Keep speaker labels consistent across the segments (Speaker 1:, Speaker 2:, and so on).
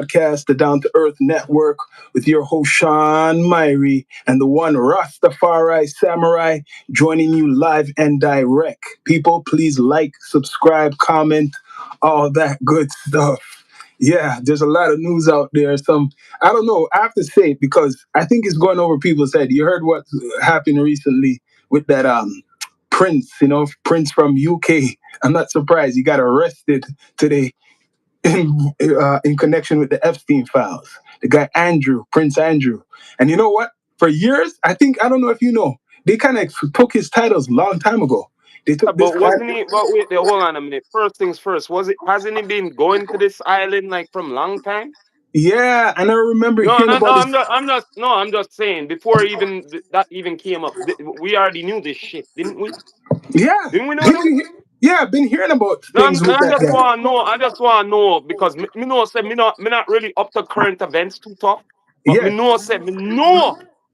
Speaker 1: podcast, the Down to Earth Network, with your host Sean Myrie and the one Rastafari Samurai joining you live and direct. People, please like, subscribe, comment, all that good stuff. Yeah, there's a lot of news out there. I don't know, I have to say it because I think it's going over people's head. You heard what happened recently with that Prince, Prince from UK. I'm not surprised he got arrested today in connection with the Epstein files. The guy Andrew, Prince Andrew, and you know what? For years, I don't know if you know, they kind of took his titles a long time ago. They took this
Speaker 2: But
Speaker 1: guy.
Speaker 2: wasn't he? But wait, there, hold on a minute. First things first. Was it? Hasn't he been going to this island like from long time?
Speaker 1: Yeah, and I remember
Speaker 2: No,
Speaker 1: hearing
Speaker 2: no, no.
Speaker 1: about this.
Speaker 2: I'm just saying. Before even that even came up, we already knew this shit, didn't we?
Speaker 1: Yeah,
Speaker 2: Didn't we know
Speaker 1: didn't
Speaker 2: this?
Speaker 1: you? Yeah, I've been hearing about
Speaker 2: No,
Speaker 1: things with
Speaker 2: I
Speaker 1: that
Speaker 2: just
Speaker 1: guy.
Speaker 2: want to know. I just want to know because me know say me not really up to current events too tough. But me
Speaker 1: Yes,
Speaker 2: know say me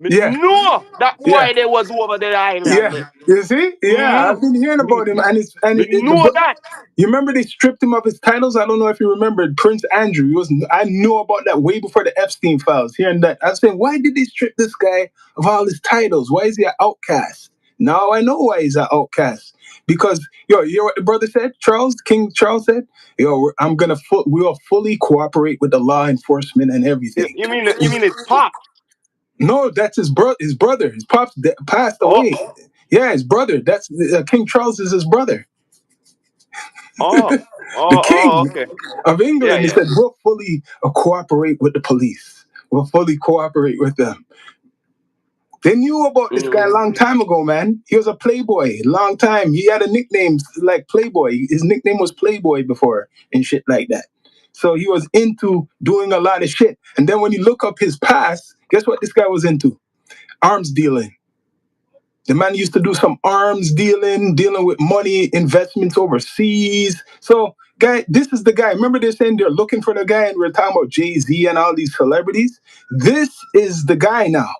Speaker 1: yeah,
Speaker 2: know that
Speaker 1: yeah.
Speaker 2: boy they was over the island.
Speaker 1: Yeah, you see, yeah,
Speaker 2: Mm-hmm.
Speaker 1: I've been hearing
Speaker 2: Me,
Speaker 1: about him,
Speaker 2: me,
Speaker 1: and
Speaker 2: me know that.
Speaker 1: you remember they stripped him of his titles. I don't know if you remembered Prince Andrew. I knew about that way before the Epstein files. Hearing that, I was saying, why did they strip this guy of all his titles? Why is he an outcast? Now I know why he's an outcast. Because you know what the brother said, King Charles said, we'll fully cooperate with the law enforcement and everything.
Speaker 2: You mean it's pop?
Speaker 1: No, that's his brother. His brother, his pops passed
Speaker 2: Oh,
Speaker 1: away. Yeah, his brother. That's King Charles is his brother.
Speaker 2: oh,
Speaker 1: The
Speaker 2: oh,
Speaker 1: king
Speaker 2: okay.
Speaker 1: of
Speaker 2: Yeah,
Speaker 1: England. He
Speaker 2: yeah.
Speaker 1: said, "We'll fully cooperate with the police. We'll fully cooperate with them." They knew about this guy a
Speaker 2: Mm.
Speaker 1: long time ago, man. He was a playboy, long time. He had a nickname like Playboy. His nickname was Playboy before and shit like that. So he was into doing a lot of shit. And then when you look up his past, guess what this guy was into? Arms dealing. The man used to do some arms dealing with money, investments overseas. So, guy, this is the guy. Remember they're saying they're looking for the guy, and we're talking about Jay-Z and all these celebrities. This is the guy now.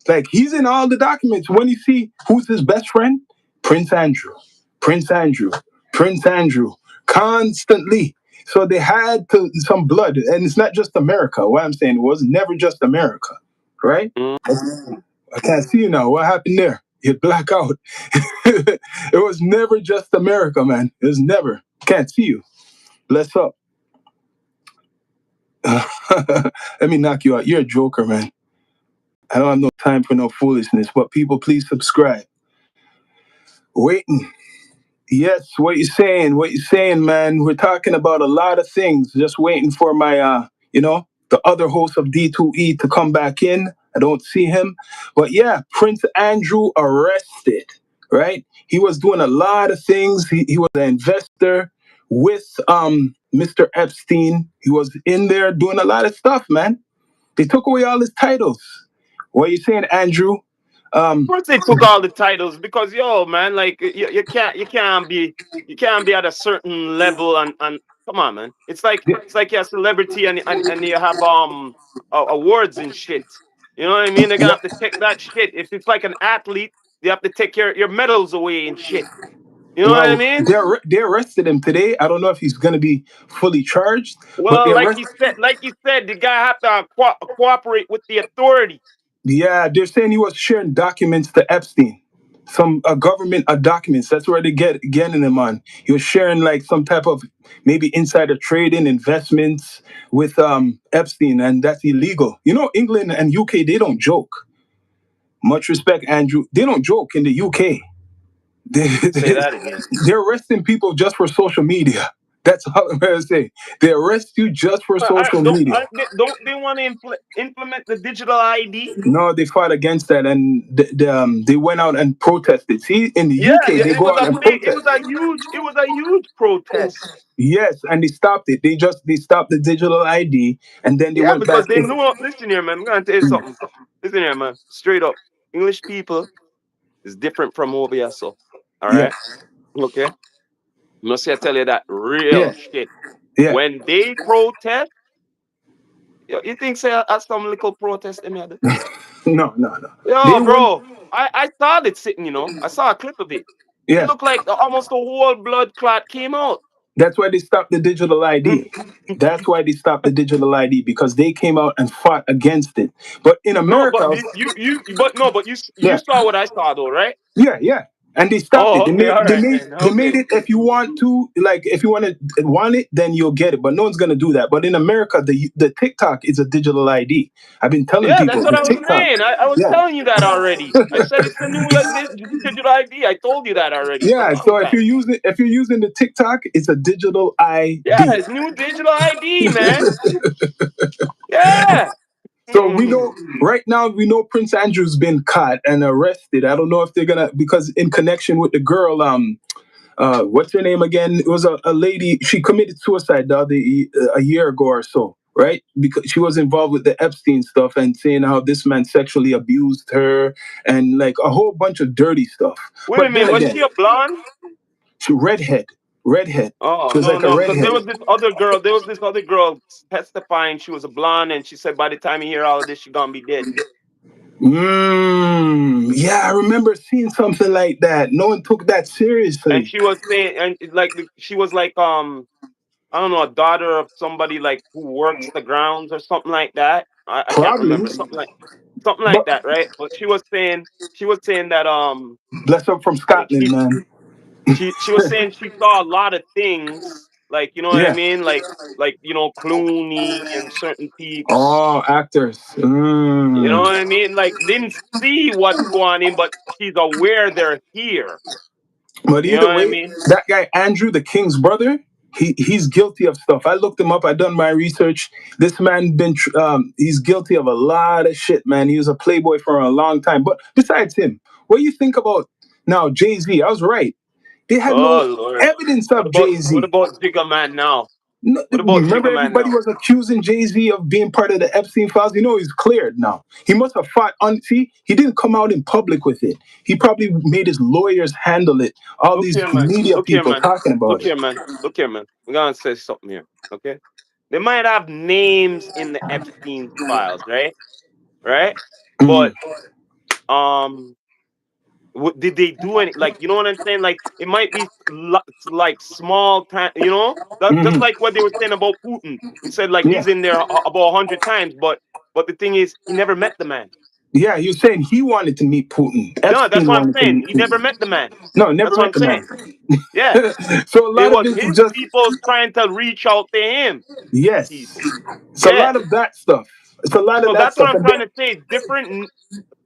Speaker 1: Like, he's in all the documents. When you see who's his best friend, Prince Andrew, Prince Andrew, Prince Andrew, constantly. So they had some blood, and it's not just America. What I'm saying, it was never just America, right?
Speaker 2: Mm.
Speaker 1: I can't see you now. What happened there? You black out. It was never just America, man. It was never. Can't see you. Bless up. Let me knock you out. You're a joker, man. I don't have no time for no foolishness. But people, please subscribe. Waiting. Yes, what you saying? What you saying, man? We're talking about a lot of things. Just waiting for my, the other host of D2E to come back in. I don't see him, but yeah, Prince Andrew arrested. Right? He was doing a lot of things. He was an investor with Mr. Epstein. He was in there doing a lot of stuff, man. They took away all his titles. What are you saying, Andrew?
Speaker 2: Of
Speaker 1: Um,
Speaker 2: course they took all the titles because yo man, like you can't be at a certain level and come on man. It's like you're a celebrity and you have awards and shit. You know what I mean? They're gonna have to take that shit. If it's like an athlete, they have to take your medals away and shit. You know what I
Speaker 1: Well,
Speaker 2: mean?
Speaker 1: they arrested him today. I don't know if he's going to be fully charged, but they
Speaker 2: Well,
Speaker 1: arrested.
Speaker 2: like you said, the guy have to cooperate with the authority.
Speaker 1: Yeah, they're saying he was sharing documents to Epstein, some government documents. That's where they getting him on. He was sharing like some type of maybe insider trading investments with Epstein, and that's illegal. You know, England and UK, they don't joke. Much respect, Andrew. They don't joke in the UK. They,
Speaker 2: Say
Speaker 1: they,
Speaker 2: that again.
Speaker 1: they're arresting people just for social media. That's all I'm gonna say. They arrest you just for social media.
Speaker 2: Don't they want to implement the digital ID?
Speaker 1: No, they fought against that, and they went out and protested. See, in the
Speaker 2: Yeah,
Speaker 1: UK, they
Speaker 2: it
Speaker 1: go
Speaker 2: was
Speaker 1: out
Speaker 2: a
Speaker 1: and
Speaker 2: big,
Speaker 1: protest.
Speaker 2: it was a huge protest.
Speaker 1: Yes, and they stopped it. They stopped the digital ID, and then they
Speaker 2: Yeah,
Speaker 1: went back.
Speaker 2: because they know. Listen here, man. I'm gonna tell you something. Listen here, man. Straight up, English people is different from over here. So, all
Speaker 1: Yeah,
Speaker 2: right, okay. Must I tell you that real
Speaker 1: yeah,
Speaker 2: shit.
Speaker 1: yeah.
Speaker 2: When they protest, you think say some little protest them here?
Speaker 1: No, no, no. They
Speaker 2: Yo,
Speaker 1: went.
Speaker 2: bro, I saw it sitting. You know, I saw a clip of it. It
Speaker 1: Yeah,
Speaker 2: looked like almost the whole blood clot came out.
Speaker 1: That's why they stopped the digital ID. That's why they stopped the digital ID, because they came out and fought against it. But in
Speaker 2: No, but
Speaker 1: America,
Speaker 2: but no, but you
Speaker 1: yeah,
Speaker 2: saw what I saw though, right?
Speaker 1: yeah, yeah. And they stopped it.
Speaker 2: Oh, okay, all right then.
Speaker 1: They made
Speaker 2: Okay.
Speaker 1: it, if you want to, like, if you want it, then you'll get it. But no one's gonna do that. But in America, the TikTok is a digital ID. I've been telling
Speaker 2: Yeah,
Speaker 1: people
Speaker 2: that's what
Speaker 1: the
Speaker 2: I was
Speaker 1: TikTok.
Speaker 2: saying. I was
Speaker 1: Yeah.
Speaker 2: telling you that already. I said it's the new digital ID. I told you that already a
Speaker 1: Yeah.
Speaker 2: long
Speaker 1: So
Speaker 2: time.
Speaker 1: if you're using the TikTok, it's a digital
Speaker 2: Yeah,
Speaker 1: ID.
Speaker 2: it's new digital ID, man. Yeah.
Speaker 1: So we know right now, we know Prince Andrew's been caught and arrested. I don't know if they're gonna, because in connection with the girl, what's her name again? It was a lady. She committed suicide a year ago or so, right? Because she was involved with the Epstein stuff and saying how this man sexually abused her and like a whole bunch of dirty stuff.
Speaker 2: Wait a
Speaker 1: But then
Speaker 2: minute, was
Speaker 1: again,
Speaker 2: she a blonde?
Speaker 1: she redhead.
Speaker 2: Oh
Speaker 1: She was
Speaker 2: no,
Speaker 1: like a
Speaker 2: no, because
Speaker 1: redhead.
Speaker 2: there was this other girl testifying. She was a blonde, and she said by the time you hear all of this, she gonna be dead.
Speaker 1: Yeah, I remember seeing something like that. No one took that
Speaker 2: And
Speaker 1: seriously.
Speaker 2: she was saying, and like she was like I don't know, a daughter of somebody like who works the grounds or something like that. I can't
Speaker 1: Probably,
Speaker 2: remember something like
Speaker 1: but
Speaker 2: that, right? But she was saying that
Speaker 1: bless up from
Speaker 2: like
Speaker 1: Scotland, man.
Speaker 2: she was saying she saw a lot of things, like you know what I
Speaker 1: Yeah.
Speaker 2: mean, like you know Clooney and certain peeps.
Speaker 1: Oh, actors.
Speaker 2: You know what I mean? Like didn't see what's going on, but she's aware they're here.
Speaker 1: But
Speaker 2: You know
Speaker 1: either
Speaker 2: what I
Speaker 1: way,
Speaker 2: mean?
Speaker 1: that guy Andrew, the king's brother, he's guilty of stuff. I looked him up. I done my research. This man he's guilty of a lot of shit, man. He was a playboy for a long time. But besides him, what do you think about now Jay-Z? I was right. They had no
Speaker 2: Oh Lord.
Speaker 1: evidence of
Speaker 2: What
Speaker 1: Jay-Z.
Speaker 2: about Jigga Man now?
Speaker 1: No,
Speaker 2: What about
Speaker 1: remember,
Speaker 2: Jigga Man
Speaker 1: everybody
Speaker 2: now?
Speaker 1: was accusing Jay-Z of being part of the Epstein files. You know, he's cleared now. He must have fought on. See, he didn't come out in public with it. He probably made his lawyers handle it. All
Speaker 2: Look
Speaker 1: these
Speaker 2: here, man.
Speaker 1: media
Speaker 2: Look here,
Speaker 1: people
Speaker 2: man.
Speaker 1: talking about
Speaker 2: Look
Speaker 1: it.
Speaker 2: here, man. Look here, man. We're gonna say something here. Okay. They might have names in the Epstein files, right? Right?
Speaker 1: Hmm.
Speaker 2: But um did they do any, like you know what I'm saying? Like it might be like small time, you know? Just
Speaker 1: Hmm.
Speaker 2: like what they were saying about Putin. We said like
Speaker 1: Yeah,
Speaker 2: he's in there about 100 times, but the thing is he never met the man.
Speaker 1: yeah. You're saying he wanted to meet Putin.
Speaker 2: No, that's
Speaker 1: Epstein
Speaker 2: what I'm
Speaker 1: wanted to
Speaker 2: saying.
Speaker 1: meet
Speaker 2: He never
Speaker 1: Putin.
Speaker 2: met the man.
Speaker 1: No, never
Speaker 2: That's what
Speaker 1: met
Speaker 2: I'm
Speaker 1: the man.
Speaker 2: saying. Yeah.
Speaker 1: So a
Speaker 2: It
Speaker 1: lot of
Speaker 2: was
Speaker 1: this
Speaker 2: his
Speaker 1: is just
Speaker 2: people trying to reach out to him.
Speaker 1: yes.
Speaker 2: People.
Speaker 1: It's a
Speaker 2: Yeah.
Speaker 1: lot of that stuff. It's a lot of
Speaker 2: So
Speaker 1: that
Speaker 2: that's what
Speaker 1: stuff.
Speaker 2: I'm
Speaker 1: And
Speaker 2: trying
Speaker 1: then
Speaker 2: to say. Different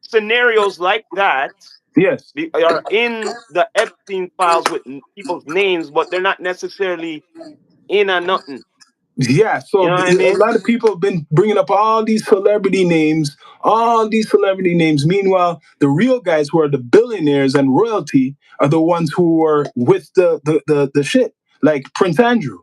Speaker 2: scenarios like that
Speaker 1: yes,
Speaker 2: are in the Epstein files with people's names, but they're not necessarily in a nothing.
Speaker 1: yeah,
Speaker 2: You
Speaker 1: so
Speaker 2: know what I
Speaker 1: a
Speaker 2: mean?
Speaker 1: lot of people have been bringing up all these celebrity names, all these celebrity names. Meanwhile, the real guys who are the billionaires and royalty are the ones who are with the shit, like Prince Andrew.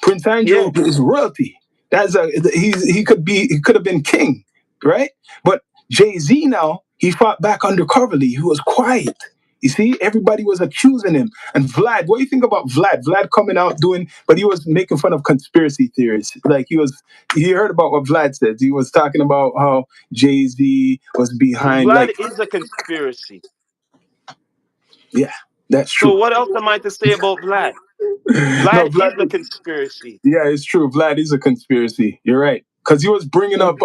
Speaker 1: Prince
Speaker 2: Yeah.
Speaker 1: Andrew is royalty. He could have been king, right? But Jay-Z now, he fought back undercoverly. He was quiet. You see, everybody was accusing him. And Vlad, what do you think about Vlad? Vlad coming out doing, but he was making fun of conspiracy theories. Like he heard about what Vlad said. He was talking about how Jay-Z was behind, like,
Speaker 2: Vlad is a conspiracy.
Speaker 1: yeah, that's
Speaker 2: So
Speaker 1: true.
Speaker 2: what else am I to say about Vlad?
Speaker 1: No,
Speaker 2: Vlad
Speaker 1: Vlad.
Speaker 2: is a conspiracy.
Speaker 1: Yeah, it's true. Vlad is a conspiracy. You're right. Because he was bringing up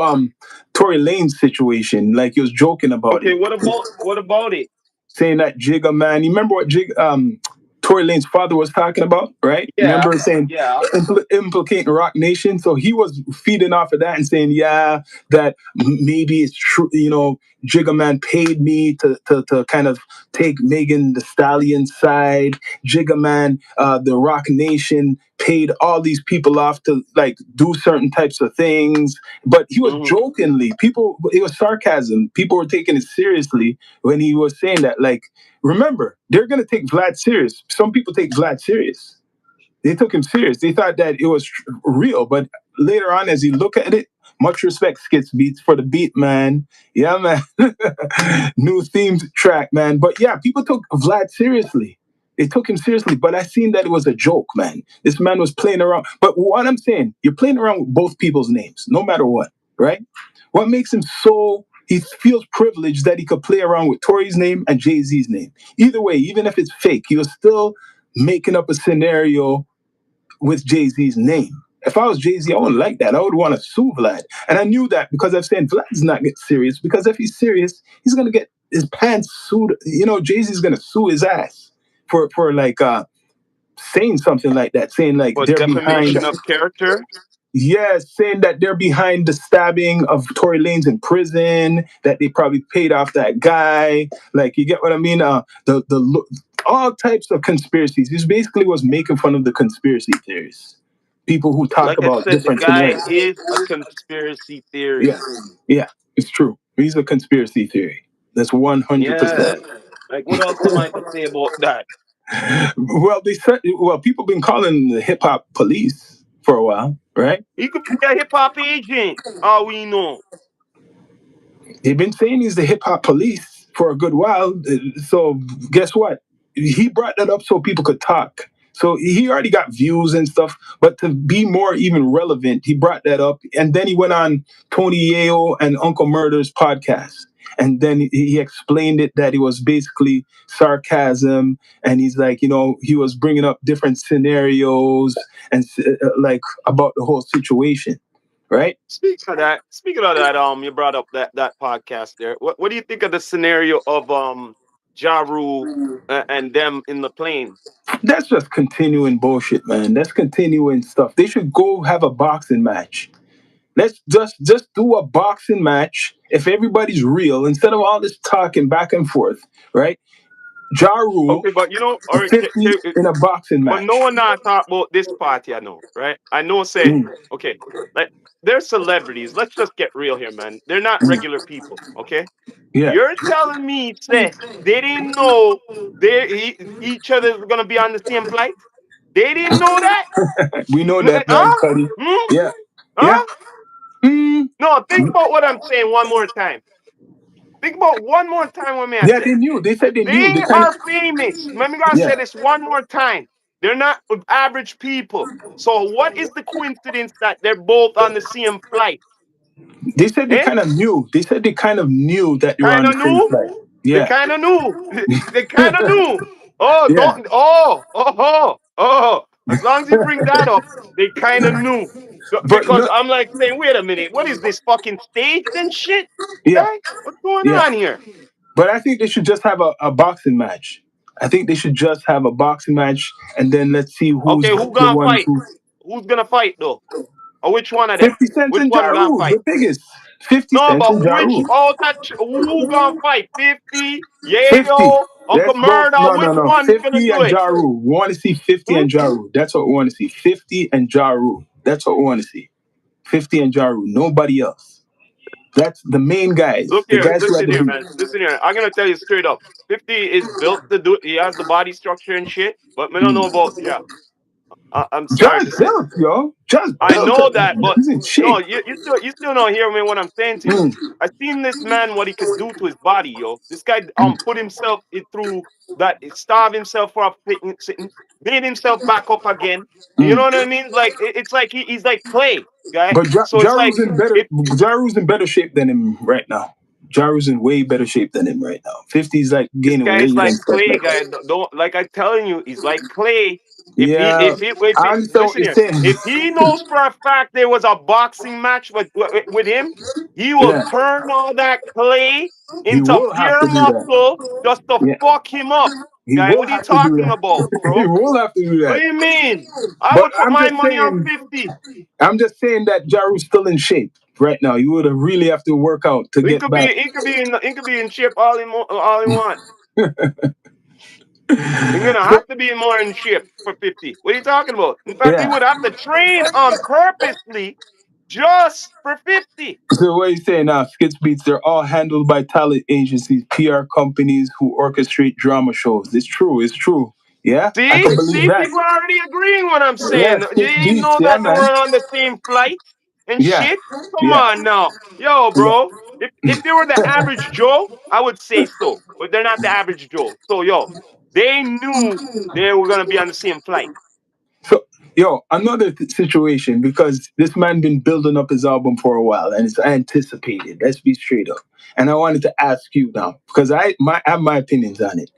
Speaker 1: Tory Lane's situation, like he was joking about
Speaker 2: Okay,
Speaker 1: it,
Speaker 2: what about it?
Speaker 1: saying that Jigga man. You remember what Tory Lane's father was talking about, right?
Speaker 2: Yeah,
Speaker 1: Remember saying
Speaker 2: yeah.
Speaker 1: implicating Rock Nation. So he was feeding off of that and saying, yeah, that maybe it's true. You know, Jigga man paid me to kind of take Megan the Stallion's side. Jigga man, the Rock Nation paid all these people off to like do certain types of things. But he was
Speaker 2: Hmm.
Speaker 1: jokingly, people, it was sarcasm. People were taking it seriously when he was saying that. Like, remember, they're gonna take Vlad serious. Some people take Vlad serious. They took him serious. They thought that it was real, but later on, as you look at it, much respect, Skits Beats, for the beat, man. Yeah, man. New theme track, man. But yeah, people took Vlad seriously. They took him seriously, but I seen that it was a joke, man. This man was playing around. But what I'm saying, you're playing around with both people's names, no matter what, right? What makes him so, he feels privileged that he could play around with Tory's name and Jay-Z's name. Either way, even if it's fake, he was still making up a scenario with Jay-Z's name. If I was Jay-Z, I wouldn't like that. I would want to sue Vlad. And I knew that because I've said Vlad's not get serious, because if he's serious, he's gonna get his pants sued. Jay-Z's gonna sue his ass for like saying something like that, saying like
Speaker 2: For
Speaker 1: they're behind.
Speaker 2: defamation of character.
Speaker 1: Yes, saying that they're behind the stabbing of Tory Lanez in prison, that they probably paid off that guy. Like, you get what I mean? All types of conspiracies. This basically was making fun of the conspiracy theorists, people who talk
Speaker 2: Like I
Speaker 1: about
Speaker 2: said, the
Speaker 1: different
Speaker 2: guy
Speaker 1: scenarios.
Speaker 2: is a conspiracy
Speaker 1: Yeah,
Speaker 2: theorist.
Speaker 1: yeah, it's true. He's a conspiracy theory. That's 100%.
Speaker 2: Yeah. Like, what else am I to say about that?
Speaker 1: Well, they said. Well, people been calling the hip hop police for a while, right?
Speaker 2: He could be a hip hop agent. All we know.
Speaker 1: They've been saying he's the hip hop police for a good while. So guess what? He brought that up so people could talk. So he already got views and stuff, but to be more even relevant, he brought that up, and then he went on Tony Yeo and Uncle Murder's podcast, and then he explained it that it was basically sarcasm, and he's like, he was bringing up different scenarios and like about the whole situation, right?
Speaker 2: Speaking of that, you brought up that podcast there. What do you think of the scenario of Ja Rule and them in the plane?
Speaker 1: That's just continuing bullshit, man. That's continuing stuff. They should go have a boxing match. Let's just do a boxing match if everybody's real, instead of all this talking back and forth, right? Ja Rule,
Speaker 2: Okay, but all right,
Speaker 1: 50 in a boxing
Speaker 2: but no
Speaker 1: match.
Speaker 2: one not talk about this party. I know, right? I know. Say,
Speaker 1: Mm,
Speaker 2: okay, like they're celebrities. Let's just get real here, man. They're not regular
Speaker 1: mm,
Speaker 2: people. Okay,
Speaker 1: yeah,
Speaker 2: you're telling me, say they didn't know each other was gonna be on the same flight. They didn't know that.
Speaker 1: we know that, man,
Speaker 2: Huh?
Speaker 1: Cuddy.
Speaker 2: Hmm?
Speaker 1: Yeah, yeah.
Speaker 2: Huh?
Speaker 1: Mm.
Speaker 2: No, think about what I'm saying one more time. Think about one more time what me I
Speaker 1: Yeah,
Speaker 2: say.
Speaker 1: they knew. They said they knew.
Speaker 2: They
Speaker 1: They kind of,
Speaker 2: are famous. Let me gotta
Speaker 1: yeah.
Speaker 2: say this one more time. They're not average people. So what is the coincidence that they're both on the same flight?
Speaker 1: They said they
Speaker 2: Eh?
Speaker 1: kind of knew. They said they kind of knew that they were
Speaker 2: Kind
Speaker 1: on the
Speaker 2: of
Speaker 1: same
Speaker 2: knew.
Speaker 1: flight.
Speaker 2: They
Speaker 1: Yeah,
Speaker 2: kind of knew. They kind of knew. Oh,
Speaker 1: yeah.
Speaker 2: don't. Oh. As long as you bring that up, they kind of knew.
Speaker 1: But
Speaker 2: Because
Speaker 1: no,
Speaker 2: I'm like saying, wait a minute, what is this fucking staged and shit,
Speaker 1: yeah,
Speaker 2: guy? What's going
Speaker 1: yeah.
Speaker 2: on here?
Speaker 1: But I think they should just have a boxing match. I think they should just have a boxing match, and then let's see who's
Speaker 2: Okay, who
Speaker 1: the
Speaker 2: gonna
Speaker 1: one
Speaker 2: fight?
Speaker 1: who.
Speaker 2: Who's gonna fight though? Or which one of them?
Speaker 1: 50 Cent
Speaker 2: Which
Speaker 1: and Ja
Speaker 2: one gonna
Speaker 1: Rule,
Speaker 2: fight?
Speaker 1: the biggest. 50
Speaker 2: No,
Speaker 1: Cent
Speaker 2: but
Speaker 1: and Ja
Speaker 2: which
Speaker 1: Rule.
Speaker 2: who gonna fight? 50,
Speaker 1: 50.
Speaker 2: Yayo, Uncle
Speaker 1: Let's go.
Speaker 2: Murder,
Speaker 1: No, no,
Speaker 2: which
Speaker 1: no.
Speaker 2: one's gonna
Speaker 1: 50
Speaker 2: do
Speaker 1: and
Speaker 2: it?
Speaker 1: Ja Rule. We want to see 50
Speaker 2: Hmm?
Speaker 1: and Ja Rule. That's what we want to see. 50 and Ja Rule. That's what we want to see. 50 and Ja Rule. Nobody else. That's the main guys.
Speaker 2: Look
Speaker 1: The
Speaker 2: here,
Speaker 1: guys who had
Speaker 2: listen
Speaker 1: the
Speaker 2: here,
Speaker 1: beat.
Speaker 2: man. Listen here. I'm gonna tell you straight up. 50 is built to do he has the body structure and shit, but I don't know about yeah. I'm sorry to
Speaker 1: Just
Speaker 2: say.
Speaker 1: built, yo. Just
Speaker 2: I
Speaker 1: built.
Speaker 2: know that, but
Speaker 1: He's in
Speaker 2: no,
Speaker 1: shape.
Speaker 2: you still don't hear me what I'm saying to you.
Speaker 1: Mm,
Speaker 2: I seen this man what he could do to his body, yo. This guy put himself it through that starve himself for a sitting, made himself back up again. You know
Speaker 1: mm.
Speaker 2: what I mean? Like it's like he's like clay, guy.
Speaker 1: But
Speaker 2: So it's like if
Speaker 1: Ja Rule's in better shape than him right now. Ja Rule's in way better shape than him right now. 50's like
Speaker 2: this
Speaker 1: gaining
Speaker 2: guy is
Speaker 1: weight and
Speaker 2: like
Speaker 1: stuff
Speaker 2: clay,
Speaker 1: like
Speaker 2: guy.
Speaker 1: that.
Speaker 2: Don't like I telling you, he's like clay.
Speaker 1: Yeah,
Speaker 2: If
Speaker 1: I
Speaker 2: he
Speaker 1: understand what
Speaker 2: listen
Speaker 1: you're
Speaker 2: here,
Speaker 1: saying.
Speaker 2: if he knows for a fact there was a boxing match with him, he will
Speaker 1: Yeah,
Speaker 2: turn all that clay
Speaker 1: he
Speaker 2: into
Speaker 1: will have
Speaker 2: pure
Speaker 1: to do that.
Speaker 2: muscle just to
Speaker 1: Yeah,
Speaker 2: fuck him up,
Speaker 1: he
Speaker 2: guy.
Speaker 1: will
Speaker 2: What are you
Speaker 1: have to do
Speaker 2: talking
Speaker 1: that.
Speaker 2: about,
Speaker 1: He
Speaker 2: bro?
Speaker 1: will have to do
Speaker 2: What
Speaker 1: that.
Speaker 2: do you mean? I
Speaker 1: But
Speaker 2: would put my money on 50.
Speaker 1: I'm just saying that Ja Rule's still in shape right now. You would really have to work out to
Speaker 2: He
Speaker 1: get
Speaker 2: could be
Speaker 1: back.
Speaker 2: he could be in shape all he want. He's gonna
Speaker 1: So,
Speaker 2: have to be more in shape for 50. What are you talking about? In fact, he
Speaker 1: yeah.
Speaker 2: would have to train on purposely just for 50.
Speaker 1: So what are you saying now? Skits Beats, they're all handled by talent agencies, PR companies who orchestrate drama shows. It's true. It's true. Yeah, I can believe
Speaker 2: See,
Speaker 1: that.
Speaker 2: people are already agreeing what I'm
Speaker 1: Yeah,
Speaker 2: saying. You
Speaker 1: Skits
Speaker 2: didn't
Speaker 1: Beats.
Speaker 2: know
Speaker 1: Yeah,
Speaker 2: that they
Speaker 1: man.
Speaker 2: were on the same flight and
Speaker 1: Yeah,
Speaker 2: shit. Come
Speaker 1: yeah,
Speaker 2: on now, yo,
Speaker 1: yeah.
Speaker 2: bro. If they were the average Joe, I would say so, but they're not the average Joe. So yo, they knew they were gonna be on the same flight.
Speaker 1: So, yo, another situation, because this man been building up his album for a while and it's anticipated. Let's be straight up. And I wanted to ask you now because I have my opinions on it.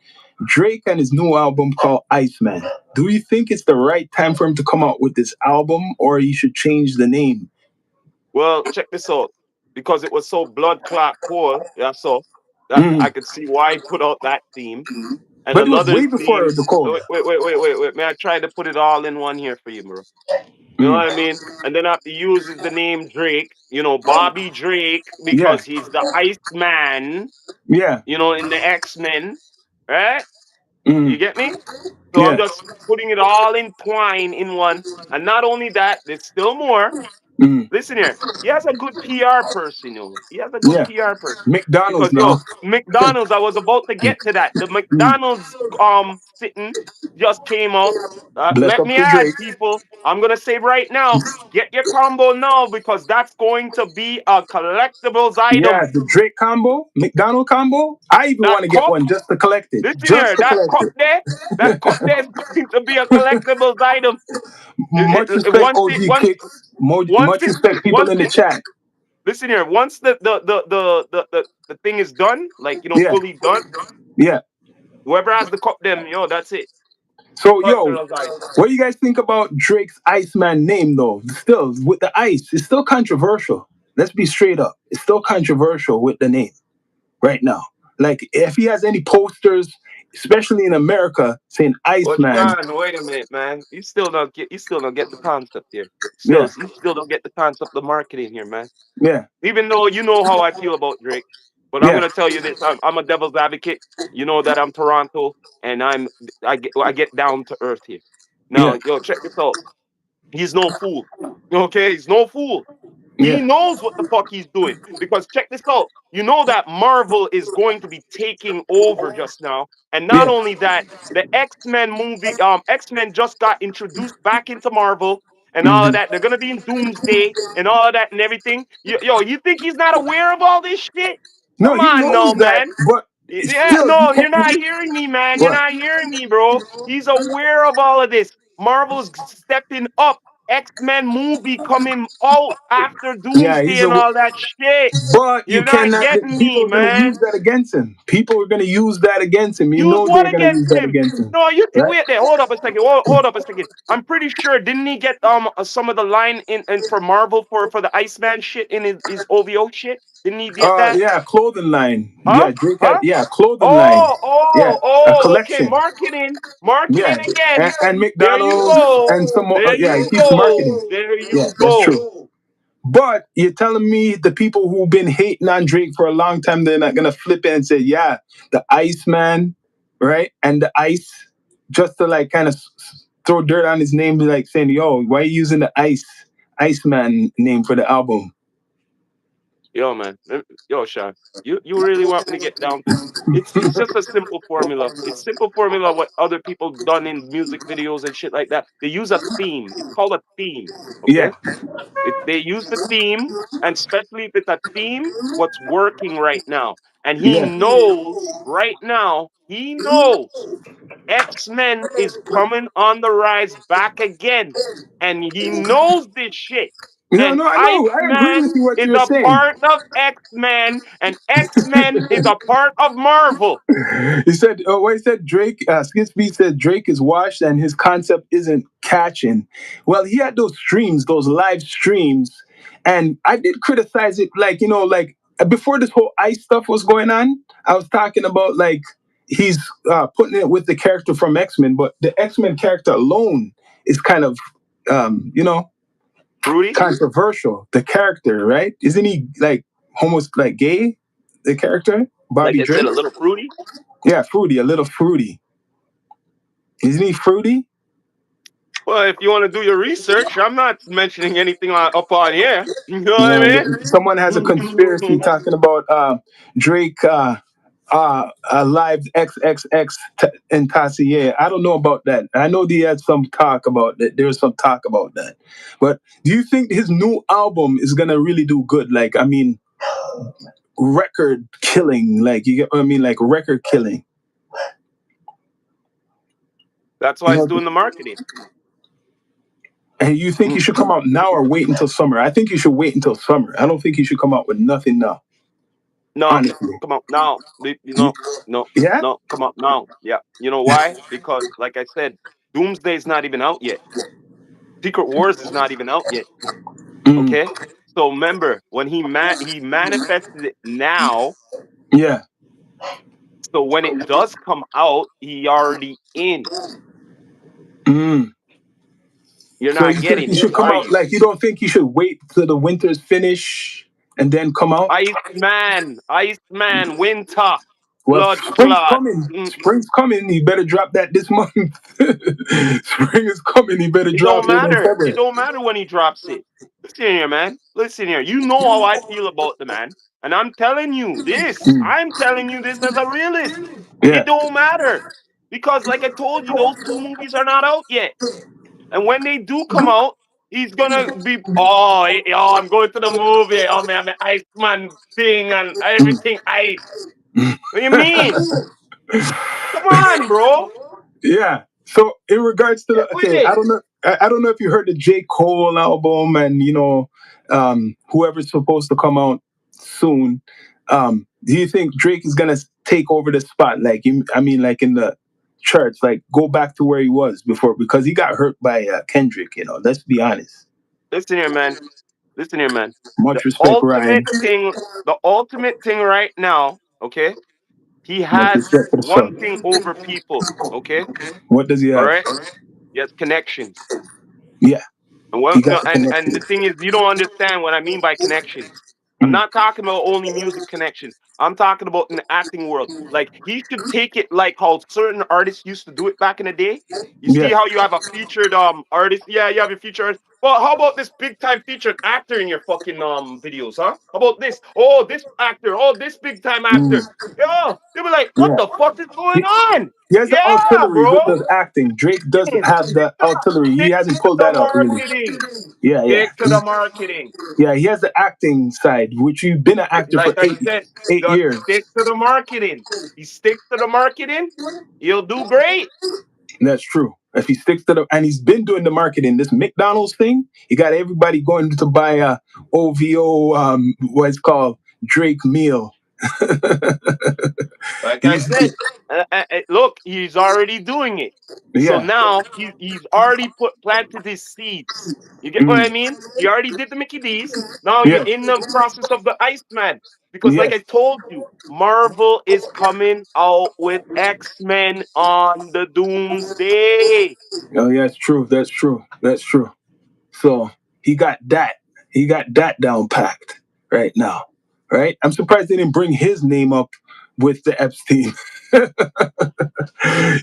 Speaker 1: Drake and his new album called Iceman. Do you think it's the right time for him to come out with this album, or he should change the name?
Speaker 2: Well, check this out. Because it was so blood clot poor, yeah, so that
Speaker 1: Mm.
Speaker 2: I could see why he put out that theme. And
Speaker 1: But it was
Speaker 2: another
Speaker 1: way before
Speaker 2: theme.
Speaker 1: the code.
Speaker 2: Wait. Man, I tried to put it all in one here for you, bro. You know
Speaker 1: Mm.
Speaker 2: what I mean? And then after uses the name Drake, Bobby Drake,
Speaker 1: Yeah,
Speaker 2: because he's the Iceman,
Speaker 1: yeah,
Speaker 2: in the X-Men, right? You
Speaker 1: mm.
Speaker 2: get me? So I'm
Speaker 1: Yeah,
Speaker 2: just putting it all in twine in one. And not only that, there's still more.
Speaker 1: mm.
Speaker 2: Listen here. He has a good PR person, yo. He has a good
Speaker 1: Yeah.
Speaker 2: PR person.
Speaker 1: McDonald's
Speaker 2: Because
Speaker 1: now.
Speaker 2: McDonald's, I was about to get to that. The
Speaker 1: Mm.
Speaker 2: McDonald's sitting just came out.
Speaker 1: Bless
Speaker 2: Let
Speaker 1: up
Speaker 2: me
Speaker 1: to
Speaker 2: add,
Speaker 1: Drake.
Speaker 2: people, I'm gonna say right now, get your combo now because that's going to be a collectibles
Speaker 1: Yeah,
Speaker 2: item.
Speaker 1: the Drake combo, McDonald combo. I even
Speaker 2: That
Speaker 1: want to get
Speaker 2: cup,
Speaker 1: one just to collect it.
Speaker 2: listen
Speaker 1: Just
Speaker 2: here,
Speaker 1: to collect it.
Speaker 2: that cup there is going to be a collectibles item.
Speaker 1: Much respect,
Speaker 2: Once
Speaker 1: OG
Speaker 2: it once
Speaker 1: Kicks.
Speaker 2: once
Speaker 1: Much
Speaker 2: it
Speaker 1: respect, people
Speaker 2: once
Speaker 1: in the
Speaker 2: it
Speaker 1: chat.
Speaker 2: listen here, once the thing is done, like
Speaker 1: Yeah,
Speaker 2: fully done,
Speaker 1: yeah.
Speaker 2: whoever has the cup, them, that's it.
Speaker 1: So, yo,
Speaker 2: Collector's item.
Speaker 1: what do you guys think about Drake's Iceman name, though? Still, with the ice, it's still controversial. Let's be straight up. It's still controversial with the name right now. Like, if he has any posters, especially in America, saying
Speaker 2: Well,
Speaker 1: Iceman,
Speaker 2: Sean, wait a minute, man. You still don't get the concept here.
Speaker 1: yeah,
Speaker 2: You still don't get the concept of marketing here, man.
Speaker 1: yeah,
Speaker 2: Even though you know how I feel about Drake, but I'm
Speaker 1: yeah,
Speaker 2: gonna tell you this: I'm a devil's advocate. You know that I'm Toronto, and I get down to earth here.
Speaker 1: yeah,
Speaker 2: Now, yo, check this out. He's no fool. Okay, he's no fool. He
Speaker 1: yeah,
Speaker 2: knows what the fuck he's doing. Because check this out. You know that Marvel is going to be taking over just now. And not
Speaker 1: yeah.
Speaker 2: only that, the X-Men movie, X-Men just got introduced back into Marvel and all of
Speaker 1: Hmm.
Speaker 2: that. They're gonna be in Doomsday and all of that and everything. Yo, you think he's not aware of all this shit?
Speaker 1: No,
Speaker 2: Come
Speaker 1: he
Speaker 2: on,
Speaker 1: knows
Speaker 2: no,
Speaker 1: that,
Speaker 2: man.
Speaker 1: but
Speaker 2: Yeah,
Speaker 1: still, you
Speaker 2: no,
Speaker 1: can't.
Speaker 2: you're not hearing me, man. You're
Speaker 1: What?
Speaker 2: not hearing me, bro. He's aware of all of this. Marvel's stepping up. X-Men movie coming out after
Speaker 1: Yeah,
Speaker 2: Doomsday
Speaker 1: he's a.
Speaker 2: and all that shit.
Speaker 1: But you
Speaker 2: You're not
Speaker 1: cannot.
Speaker 2: getting
Speaker 1: People
Speaker 2: me,
Speaker 1: are going to use
Speaker 2: man.
Speaker 1: that against him. People are going to use that against him. You
Speaker 2: Use
Speaker 1: know
Speaker 2: what
Speaker 1: they're going to use
Speaker 2: against
Speaker 1: that
Speaker 2: him?
Speaker 1: against him,
Speaker 2: No, you
Speaker 1: right?
Speaker 2: wait there. Hold up a second. Hold up a second. I'm pretty sure didn't he get some of the line in for Marvel for the Iceman shit in his OVO shit? Didn't he get that?
Speaker 1: Yeah, clothing line.
Speaker 2: Huh?
Speaker 1: Yeah, Drake had.
Speaker 2: Huh?
Speaker 1: Yeah, clothing line. Yeah, a
Speaker 2: Okay.
Speaker 1: collection.
Speaker 2: Marketing
Speaker 1: Yeah,
Speaker 2: again.
Speaker 1: and
Speaker 2: There you
Speaker 1: McDonald's
Speaker 2: go.
Speaker 1: and some more.
Speaker 2: There
Speaker 1: Yeah, he
Speaker 2: you
Speaker 1: keeps
Speaker 2: go.
Speaker 1: marketing.
Speaker 2: There
Speaker 1: Yeah,
Speaker 2: you
Speaker 1: that's
Speaker 2: go.
Speaker 1: true. But you're telling me the people who've been hating on Drake for a long time, they're not gonna flip it and say, yeah, the Iceman, right? And the ice, just to like kind of throw dirt on his name, like saying, yo, why are you using the Iceman name for the album?
Speaker 2: Yo, man. Yo, Sean. You really want me to get down to it's just a simple formula. It's simple formula what other people done in music videos and shit like that. They use a theme. It's called a theme.
Speaker 1: Yeah,
Speaker 2: Okay? They use the theme, and especially if it's a theme, what's working right now. And he
Speaker 1: yeah.
Speaker 2: knows right now, he knows X-Men is coming on the rise back again. And he knows this shit.
Speaker 1: No,
Speaker 2: And
Speaker 1: no, I know. I agree
Speaker 2: Iceman
Speaker 1: with you what
Speaker 2: is
Speaker 1: you're
Speaker 2: a
Speaker 1: saying.
Speaker 2: part of X-Men, and X-Men is a part of Marvel.
Speaker 1: He said, what he said, Drake, Skid Speed said Drake is washed and his concept isn't catching. Well, he had those streams, those live streams, and I did criticize it, like, like before this whole ice stuff was going on, I was talking about, like, he's putting it with the character from X-Men, but the X-Men character alone is kind of,
Speaker 2: Rudy?
Speaker 1: controversial. The character, right? Isn't he, like, almost, like, gay, the character?
Speaker 2: Like
Speaker 1: Bobby
Speaker 2: I said,
Speaker 1: Drake?
Speaker 2: a little fruity.
Speaker 1: Yeah, fruity, a little fruity. Isn't he fruity?
Speaker 2: Well, if you want to do your research, I'm not mentioning anything up on here. You know what
Speaker 1: Yeah,
Speaker 2: I
Speaker 1: someone has a conspiracy
Speaker 2: mean?
Speaker 1: talking about Drake live XXX and Tassier. I don't know about that. I know they had some talk about that. There was some talk about that. But do you think his new album is gonna really do good? Like, I mean, record killing. Like, you get what I mean? Like, record killing.
Speaker 2: That's why
Speaker 1: You
Speaker 2: he's
Speaker 1: know,
Speaker 2: doing the marketing.
Speaker 1: and you think he should come out now or wait until summer? I think he should wait until summer. I don't think he should come out with nothing now.
Speaker 2: No,
Speaker 1: honestly.
Speaker 2: come on now.
Speaker 1: Y-
Speaker 2: No,
Speaker 1: Yeah.
Speaker 2: no, come on now. Yeah, you know why? Because, like I said, Doomsday is not even out yet. Secret Wars is not even out yet.
Speaker 1: Mm,
Speaker 2: Okay, so remember when he manifested it now.
Speaker 1: yeah.
Speaker 2: So when it does come out, he already in.
Speaker 1: Mm.
Speaker 2: You're
Speaker 1: So
Speaker 2: not
Speaker 1: you think
Speaker 2: getting
Speaker 1: he
Speaker 2: it,
Speaker 1: should come
Speaker 2: are
Speaker 1: out
Speaker 2: you?
Speaker 1: like you don't think he should wait till the winters finish and then come out?
Speaker 2: Iceman, winter,
Speaker 1: Well,
Speaker 2: blood
Speaker 1: spring's
Speaker 2: clot.
Speaker 1: coming.
Speaker 2: Mm.
Speaker 1: Spring's coming. He better drop that this month. Spring is coming. He better
Speaker 2: It
Speaker 1: drop
Speaker 2: don't
Speaker 1: it in
Speaker 2: matter. It
Speaker 1: February.
Speaker 2: don't matter when he drops it. Listen here, man. Listen here. You know how I feel about the man. And I'm telling you this.
Speaker 1: Mm.
Speaker 2: I'm telling you this as a realist. It
Speaker 1: Yeah.
Speaker 2: don't matter. Because like I told you, those two movies are not out yet. And when they do come out, he's gonna be I'm going to the movie. Oh man, the Iceman thing and everything ice. What do you mean? Come on, bro.
Speaker 1: Yeah. So in regards to the
Speaker 2: Get with
Speaker 1: okay, I
Speaker 2: it.
Speaker 1: don't know. I don't know if you heard the J Cole album and whoever's supposed to come out soon. Do you think Drake is gonna take over the spot? I mean, like in the charts, like go back to where he was before because he got hurt by Kendrick. Let's be honest.
Speaker 2: Listen here, man. Listen here, man. The
Speaker 1: Much respect, Ryan.
Speaker 2: ultimate thing, the ultimate thing right now, okay? He
Speaker 1: Much
Speaker 2: has
Speaker 1: respect for the
Speaker 2: one
Speaker 1: sub.
Speaker 2: thing over people, okay?
Speaker 1: What does he
Speaker 2: All
Speaker 1: have?
Speaker 2: right? He has connections.
Speaker 1: Yeah,
Speaker 2: And
Speaker 1: he
Speaker 2: what
Speaker 1: got
Speaker 2: no,
Speaker 1: the
Speaker 2: and the
Speaker 1: connections.
Speaker 2: thing is you don't understand what I mean by connections. I'm
Speaker 1: Mm.
Speaker 2: not talking about only music connections. I'm talking about in the acting world. Like he should take it like how certain artists used to do it back in the day. You see
Speaker 1: Yeah,
Speaker 2: how you have a featured artist? Yeah, you have a featured artist. Well, how about this big time featured actor in your fucking videos, huh? How about this? Oh, this actor, oh, this big time
Speaker 1: mm.
Speaker 2: actor. Yeah. They'll be like, what
Speaker 1: Yeah.
Speaker 2: the fuck is going
Speaker 1: He,
Speaker 2: on?
Speaker 1: he has the
Speaker 2: Yeah,
Speaker 1: artillery with
Speaker 2: bro.
Speaker 1: the acting. Drake does
Speaker 2: Stick
Speaker 1: have the artillery. He hasn't
Speaker 2: to
Speaker 1: pulled
Speaker 2: the
Speaker 1: that out really.
Speaker 2: marketing.
Speaker 1: Yeah, yeah.
Speaker 2: Stick to the marketing.
Speaker 1: Yeah, he has the acting side, which you've been an actor
Speaker 2: Like
Speaker 1: for
Speaker 2: I said,
Speaker 1: eight
Speaker 2: the
Speaker 1: years.
Speaker 2: stick to the marketing. He sticks to the marketing, he'll do great.
Speaker 1: That's true. If he sticks to the and he's been doing the marketing, this McDonald's thing, he got everybody going to buy a OVO what it's called Drake meal.
Speaker 2: Like I
Speaker 1: he's
Speaker 2: said, look, he's already doing it. So
Speaker 1: yeah.
Speaker 2: now he's already planted his seeds. You get what
Speaker 1: Mm,
Speaker 2: I mean? He already did the Mickey D's. Now you're
Speaker 1: yeah.
Speaker 2: in the process of the Iceman. Because like
Speaker 1: Yes.
Speaker 2: I told you, Marvel is coming out with X-Men on the Doomsday.
Speaker 1: Oh yeah, it's true. That's true. That's true. So he got that. He got that down packed right now. Right? I'm surprised they didn't bring his name up with the Epstein.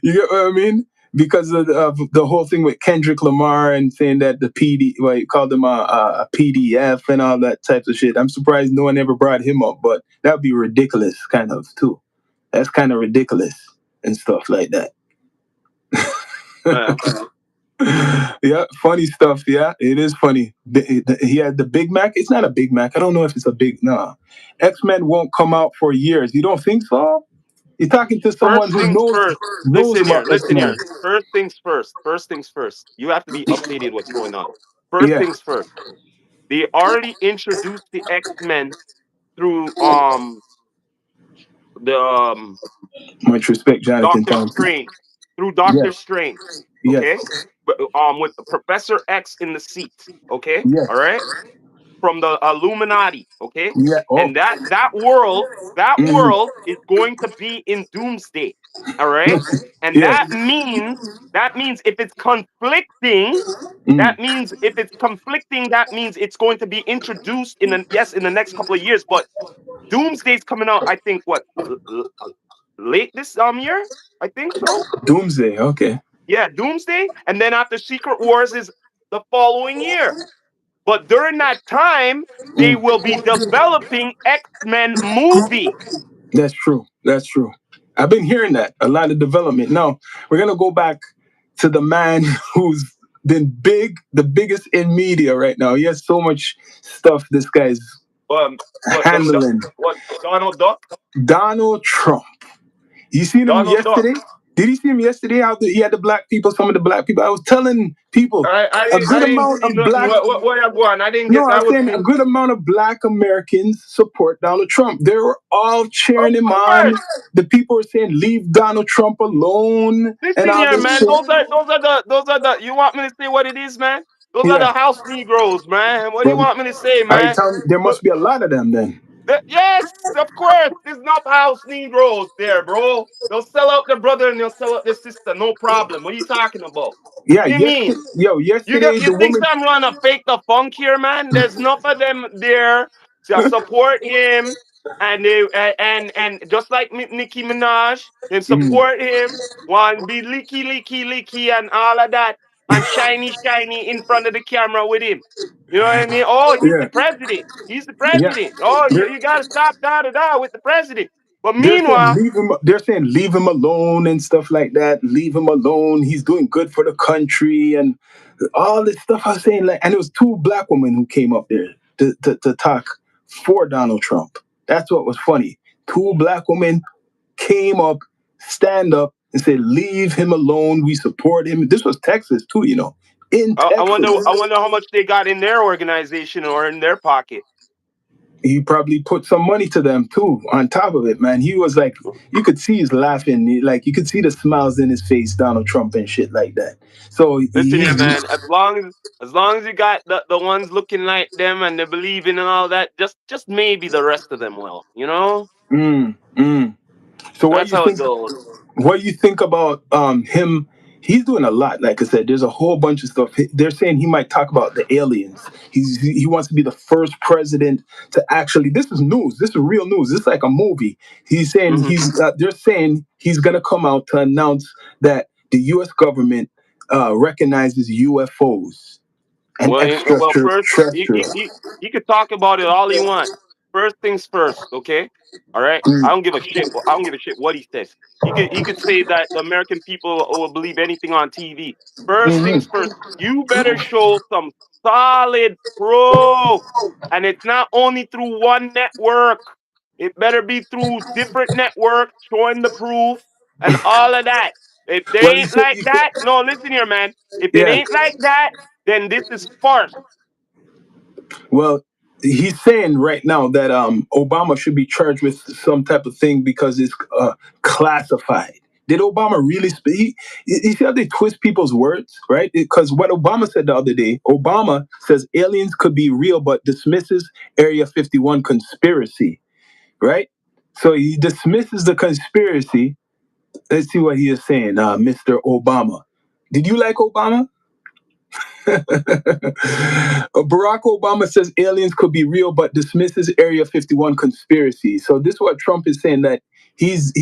Speaker 1: You get what I mean? Because of the whole thing with Kendrick Lamar and saying that the PD, well, you called him a PDF and all that types of shit. I'm surprised no one ever brought him up, but that would be ridiculous, kind of, too. That's kind of ridiculous and stuff like that.
Speaker 2: Uh,
Speaker 1: Yeah, funny stuff. Yeah, it is funny. He had the Big Mac. It's not a Big Mac. I don't know if it's a big. No, X-Men won't come out for years. You don't think so? You're talking to someone
Speaker 2: First
Speaker 1: who
Speaker 2: things
Speaker 1: knows
Speaker 2: first.
Speaker 1: knows
Speaker 2: Listen
Speaker 1: about
Speaker 2: here. Listen
Speaker 1: X-Men.
Speaker 2: here. First things first. First things first. You have to be updated what's going on. First
Speaker 1: Yeah,
Speaker 2: things first. They already introduced the X-Men through the
Speaker 1: much respect, Jonathan
Speaker 2: Doctor
Speaker 1: Thompson.
Speaker 2: Strange. Through Doctor
Speaker 1: Yes,
Speaker 2: Strange.
Speaker 1: yes,
Speaker 2: Okay? But with Professor X in the seat. Okay? All
Speaker 1: yes,
Speaker 2: right? From the Illuminati, okay?
Speaker 1: yeah. Oh,
Speaker 2: And that
Speaker 1: mm,
Speaker 2: world is going to be in Doomsday. All right? And
Speaker 1: yes,
Speaker 2: that means if it's conflicting,
Speaker 1: mm,
Speaker 2: that means it's going to be introduced in the next couple of years, but Doomsday's coming out I think what late this year? I think so.
Speaker 1: Doomsday. Okay,
Speaker 2: Yeah, Doomsday and then after Secret Wars is the following year. But during that time, they
Speaker 1: mm,
Speaker 2: will be developing X-Men movie.
Speaker 1: that's true. That's true. I've been hearing that a lot of development. Now we're gonna go back to the man who's been the biggest in media right now. He has so much stuff. This guy's
Speaker 2: What
Speaker 1: handling.
Speaker 2: what Donald Duck?
Speaker 1: Donald Trump. You seen him
Speaker 2: Donald Duck.
Speaker 1: yesterday? Did you see him yesterday? How he had the black people, some of the black people. I was telling people a
Speaker 2: I
Speaker 1: good
Speaker 2: didn't
Speaker 1: amount
Speaker 2: see
Speaker 1: of
Speaker 2: nothing.
Speaker 1: black.
Speaker 2: What you going? I didn't
Speaker 1: No,
Speaker 2: get.
Speaker 1: I
Speaker 2: I
Speaker 1: was
Speaker 2: was
Speaker 1: saying a
Speaker 2: in.
Speaker 1: good amount of black Americans support Donald Trump. They were all
Speaker 2: Of
Speaker 1: cheering him on.
Speaker 2: course.
Speaker 1: The people were saying, "Leave Donald Trump alone," and
Speaker 2: Listen
Speaker 1: all
Speaker 2: here,
Speaker 1: this
Speaker 2: man.
Speaker 1: shit.
Speaker 2: Those are the. You want me to say what it is, man? Those are
Speaker 1: Yeah.
Speaker 2: the house Negroes, man. What do you
Speaker 1: Well,
Speaker 2: want me to say,
Speaker 1: I
Speaker 2: man?
Speaker 1: tell there
Speaker 2: Look,
Speaker 1: must be a lot of them then.
Speaker 2: yes, of course. There's not house Negroes there, bro. They'll sell out their brother and they'll sell out their sister. No problem. What are you talking about?
Speaker 1: Yeah.
Speaker 2: What do you mean?
Speaker 1: Yesterday
Speaker 2: You
Speaker 1: the
Speaker 2: think
Speaker 1: woman.
Speaker 2: I'm gonna fake the funk here, man? There's enough of them there to support him, and they and just like Nicki Minaj, they
Speaker 1: Mm,
Speaker 2: support him, want to be leaky, and all of that, and shiny in front of the camera with him. You know what I mean? Oh, he's the
Speaker 1: yeah.
Speaker 2: president. He's the
Speaker 1: Yeah.
Speaker 2: president. Oh,
Speaker 1: They're,
Speaker 2: you gotta stop da with the president. But
Speaker 1: they're saying
Speaker 2: meanwhile,
Speaker 1: leave him. They're saying leave him alone and stuff like that. Leave him alone. He's doing good for the country and all this stuff. I was saying like, and it was two black women who came up there to talk for Donald Trump. That's what was funny. Two black women came up, stand up, and said, "Leave him alone. We support him." This was Texas too, in
Speaker 2: I wonder
Speaker 1: Texas.
Speaker 2: I wonder how much they got in their organization or in their pocket.
Speaker 1: He probably put some money to them too on top of it, man. He was like, you could see he's laughing, like you could see the smiles in his face, Donald Trump and shit like that. So
Speaker 2: Listen here,
Speaker 1: he's
Speaker 2: man. As long as you got the ones looking like them and they believe in and all that, just maybe the rest of them will. You know,
Speaker 1: mm, mm. So what do
Speaker 2: that's
Speaker 1: you
Speaker 2: how it
Speaker 1: think?
Speaker 2: goes.
Speaker 1: What do you think about him? He's doing a lot. Like I said, there's a whole bunch of stuff. They're saying he might talk about the aliens. He wants to be the first president to actually. This is news. This is real news. This is like a movie. He's saying
Speaker 2: Hmm.
Speaker 1: he's. They're saying he's gonna come out to announce that the U.S. government recognizes UFOs and
Speaker 2: Well, first
Speaker 1: extraterrestrial.
Speaker 2: he could talk about it all he wants. First things first, okay? All right. I
Speaker 1: Mm,
Speaker 2: don't give a shit. I don't give a shit what he says. He could say that the American people will believe anything on TV. First things
Speaker 1: mhm.
Speaker 2: first. You better show some solid proof, and it's not only through one network. It better be through different networks showing the proof and all of that. If they
Speaker 1: Well,
Speaker 2: ain't like that, no, listen here, man. If it
Speaker 1: yeah.
Speaker 2: ain't like that, then this is farce.
Speaker 1: Well, he's saying right now that Obama should be charged with some type of thing because it's classified. Did Obama really speak? You see how they twist people's words, right? Because what Obama said the other day, Obama says aliens could be real, but dismisses Area 51 conspiracy, right? So he dismisses the conspiracy. Let's see what he is saying, Mr. Obama. Did you like Obama? Barack Obama says aliens could be real, but dismisses Area 51 conspiracy. So this is what Trump is saying, that he's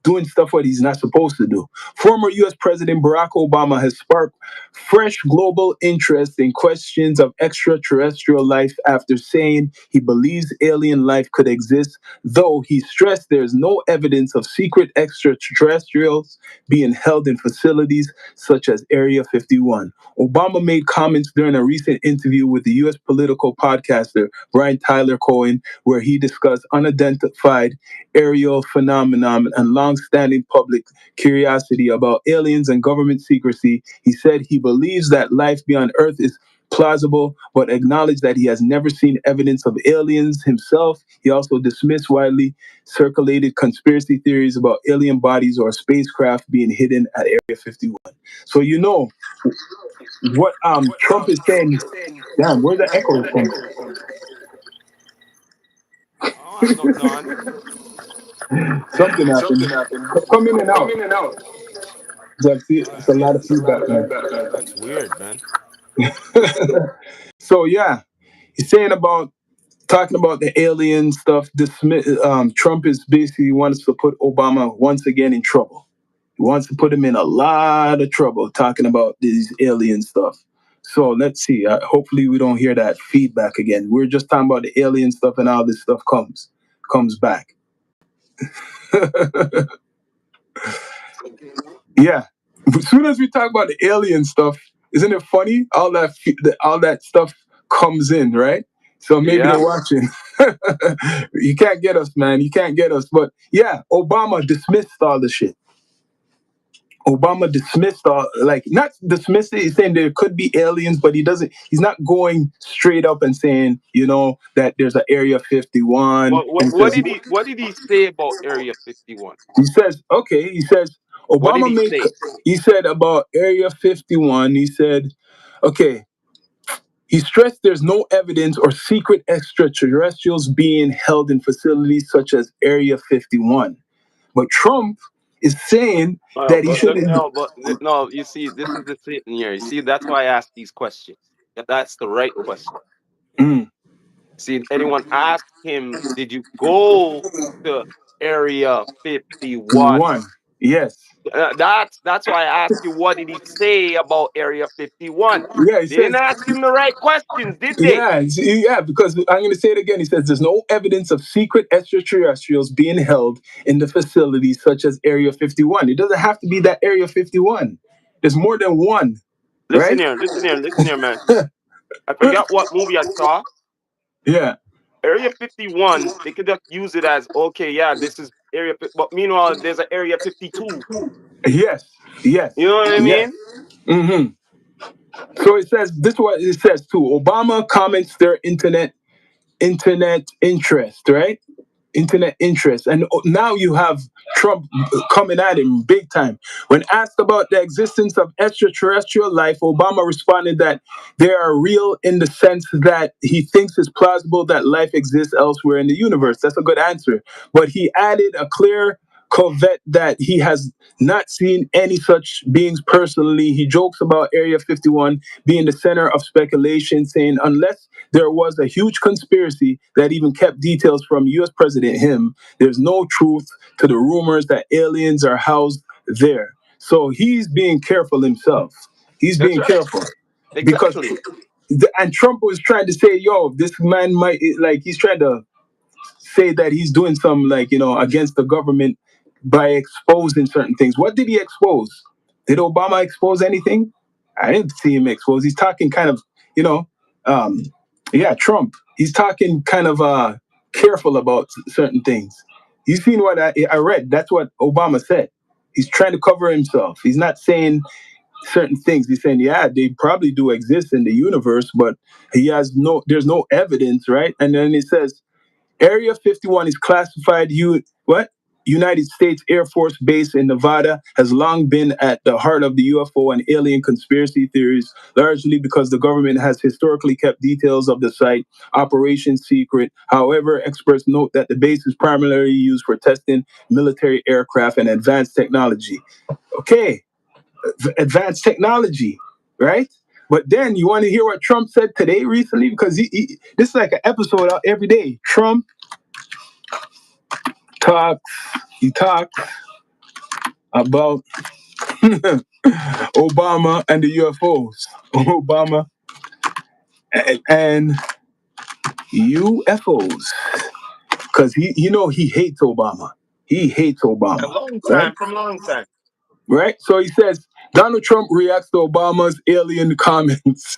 Speaker 1: doing stuff what he's not supposed to do. Former U.S. President Barack Obama has sparked fresh global interest in questions of extraterrestrial life after saying he believes alien life could exist, though he stressed there is no evidence of secret extraterrestrials being held in facilities such as Area 51. Obama made comments during a recent interview with the U.S. political podcaster Brian Tyler Cohen, where he discussed unidentified aerial phenomenon and long-standing public curiosity about aliens and government secrecy. He said he believes that life beyond Earth is plausible, but acknowledged that he has never seen evidence of aliens himself. He also dismissed widely circulated conspiracy theories about alien bodies or spacecraft being hidden at Area 51. So what Trump is saying. Damn, where's the echo from?
Speaker 2: I don't have nothing on.
Speaker 1: Something happened. Come in and out. It's a lot of feedback, man.
Speaker 2: That's weird, man.
Speaker 1: So yeah, he's saying about talking about the alien stuff. Trump is basically wants to put Obama once again in trouble. He wants to put him in a lot of trouble talking about these alien stuff. So let's see. Hopefully, we don't hear that feedback again. We're just talking about the alien stuff, and all this stuff comes back. Yeah. As soon as we talk about the alien stuff, isn't it funny? All that stuff comes in, right? So maybe they're
Speaker 2: Yeah.
Speaker 1: watching. You can't get us, man. You can't get us. But yeah, Obama dismissed all the shit. Obama dismissed all, like, not dismissed it. He's saying there could be aliens, but he doesn't. He's not going straight up and saying, that there's an Area 51. And he says
Speaker 2: What did he say about Area 51?
Speaker 1: he says okay. He says
Speaker 2: What did
Speaker 1: Obama
Speaker 2: he
Speaker 1: made.
Speaker 2: say?
Speaker 1: He said about Area 51. He said, okay. He stressed there's no evidence or secret extraterrestrials being held in facilities such as Area 51. But Trump is saying that he shouldn't.
Speaker 2: No. You see, this is the thing here. You see, that's why I ask these questions. That's the right question.
Speaker 1: Mm,
Speaker 2: See, anyone ask him, did you go to Area 51?
Speaker 1: 51. Yes.
Speaker 2: That's why I asked you, what did he say about Area 51?
Speaker 1: Yeah, he
Speaker 2: They didn't
Speaker 1: says,
Speaker 2: ask him the right questions, did they?
Speaker 1: yeah, because I'm going to say it again. He says there's no evidence of secret extraterrestrials being held in the facilities such as Area 51. It doesn't have to be that Area 51. There's more than one, right?
Speaker 2: Listen here, man. I forgot what movie I saw.
Speaker 1: Yeah.
Speaker 2: Area 51, they could just use it as, okay, yeah, this is but meanwhile, there's an Area 52.
Speaker 1: Yes. Yes.
Speaker 2: You know what I
Speaker 1: Yes.
Speaker 2: mean?
Speaker 1: Hmm. So it says this is what it says too. Obama comments their internet interest, right? Internet interest. And now you have Trump coming at him big time. When asked about the existence of extraterrestrial life, Obama responded that they are real in the sense that he thinks it's plausible that life exists elsewhere in the universe. That's a good answer. But he added a clear caveat that he has not seen any such beings personally. He jokes about Area 51 being the center of speculation, saying, unless there was a huge conspiracy that even kept details from US President him, there's no truth to the rumors that aliens are housed there. So he's being careful himself. He's
Speaker 2: That's
Speaker 1: being
Speaker 2: right.
Speaker 1: careful because,
Speaker 2: Exactly.
Speaker 1: and Trump was trying to say, yo, this man might, like, he's trying to say that he's doing some, like, against the government by exposing certain things. What did he expose? Did Obama expose anything? I didn't see him expose. He's talking kind of, you know, um, yeah, Trump. He's talking kind of careful about certain things. You seen what I read? That's what Obama said. He's trying to cover himself. He's not saying certain things. He's saying, yeah, they probably do exist in the universe, but there's no evidence, right? And then he says, Area 51 is classified United States Air Force Base in Nevada has long been at the heart of the UFO and alien conspiracy theories, largely because the government has historically kept details of the site operation secret. However, experts note that the base is primarily used for testing military aircraft and advanced technology. Okay, advanced technology, right? But then you want to hear what Trump said today recently, because this is like an episode out every day. Trump talks. He talks about Obama and the UFOs. Obama and UFOs, because he hates Obama. He hates
Speaker 2: A
Speaker 1: Obama,
Speaker 2: long
Speaker 1: right?
Speaker 2: time, from long time.
Speaker 1: Right? So he says Donald Trump reacts to Obama's alien comments.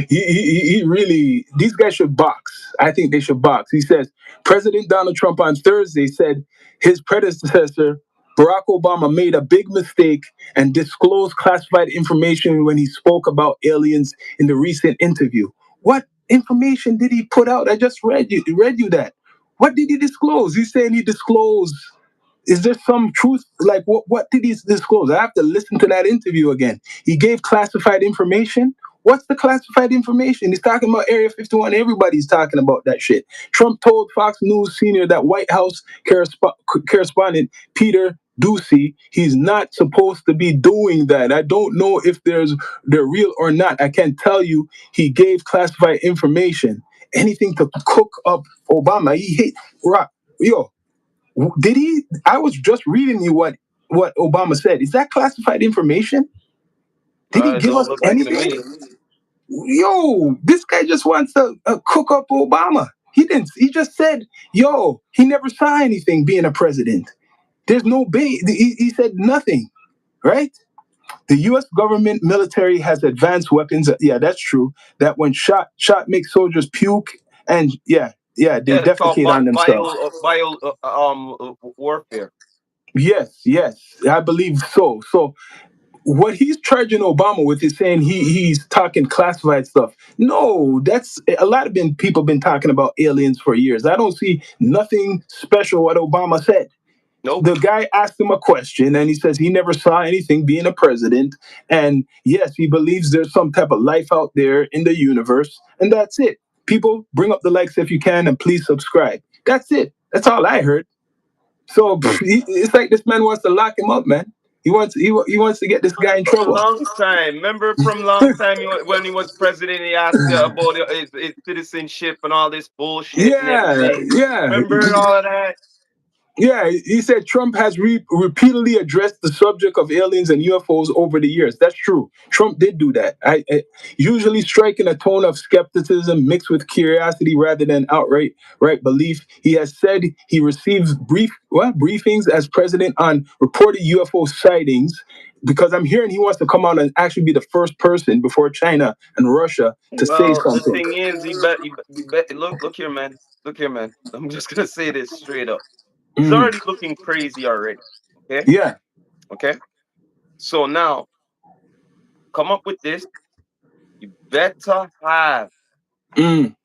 Speaker 1: He really, these guys should box. I think they should box. He says President Donald Trump on Thursday said his predecessor, Barack Obama, made a big mistake and disclosed classified information when he spoke about aliens in the recent interview. What information did he put out? I just read you that. What did he disclose? He's saying he disclosed. Is there some truth? Like, what did he disclose? I have to listen to that interview again. He gave classified information. What's the classified information? He's talking about Area 51. Everybody's talking about that shit. Trump told Fox News Senior that White House correspondent Peter Ducey, he's not supposed to be doing that. I don't know if they're real or not. I can tell you he gave classified information. Anything to cook up Obama. He hate rock. Yo, did he? I was just reading you what Obama said. Is that classified information? Did he
Speaker 2: It
Speaker 1: give
Speaker 2: don't
Speaker 1: us
Speaker 2: look like it to
Speaker 1: anything?
Speaker 2: me.
Speaker 1: Yo, this guy just wants to cook up Obama. He didn't. He just said, "Yo, he never saw anything being a president. There's no bait." He said nothing, right? The U.S. government military has advanced weapons. Yeah, that's true. That when shot makes soldiers puke, and yeah, they
Speaker 2: Yeah, it's called
Speaker 1: defecate on themselves.
Speaker 2: warfare.
Speaker 1: Yes, yes, I believe so. So what he's charging Obama with is saying he's talking classified stuff. No, that's a lot of people been talking about aliens for years. I don't see nothing special what Obama said.
Speaker 2: Nope.
Speaker 1: The guy asked him a question and he says he never saw anything being a president. And yes, he believes there's some type of life out there in the universe. And that's it. People, bring up the likes if you can and please subscribe. That's it. That's all I heard. So it's like this man wants to lock him up, man. He wants to get this guy in
Speaker 2: From
Speaker 1: trouble.
Speaker 2: long time. Remember from long time when he was president, he asked about his citizenship and all this bullshit and
Speaker 1: Yeah,
Speaker 2: everything.
Speaker 1: yeah.
Speaker 2: Remember all of that?
Speaker 1: Yeah, he said Trump has repeatedly addressed the subject of aliens and UFOs over the years. That's true. Trump did do that. Usually striking a tone of skepticism mixed with curiosity rather than outright right belief. He has said he received briefings as president on reported UFO sightings. Because I'm hearing he wants to come out and actually be the first person before China and Russia to say
Speaker 2: Well, the
Speaker 1: something.
Speaker 2: thing is, he bet. Look here, man. Look here, man. I'm just gonna say this straight up. He's
Speaker 1: Mm,
Speaker 2: already looking crazy already. Okay,
Speaker 1: yeah.
Speaker 2: okay. So now, come up with this. You better have
Speaker 1: Mm,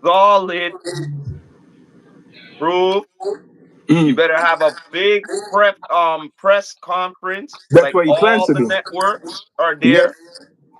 Speaker 2: solid proof. You
Speaker 1: mm.
Speaker 2: better have a big press conference,
Speaker 1: That's
Speaker 2: like
Speaker 1: what he plans
Speaker 2: all
Speaker 1: to
Speaker 2: the
Speaker 1: do.
Speaker 2: networks are
Speaker 1: Yes.
Speaker 2: there.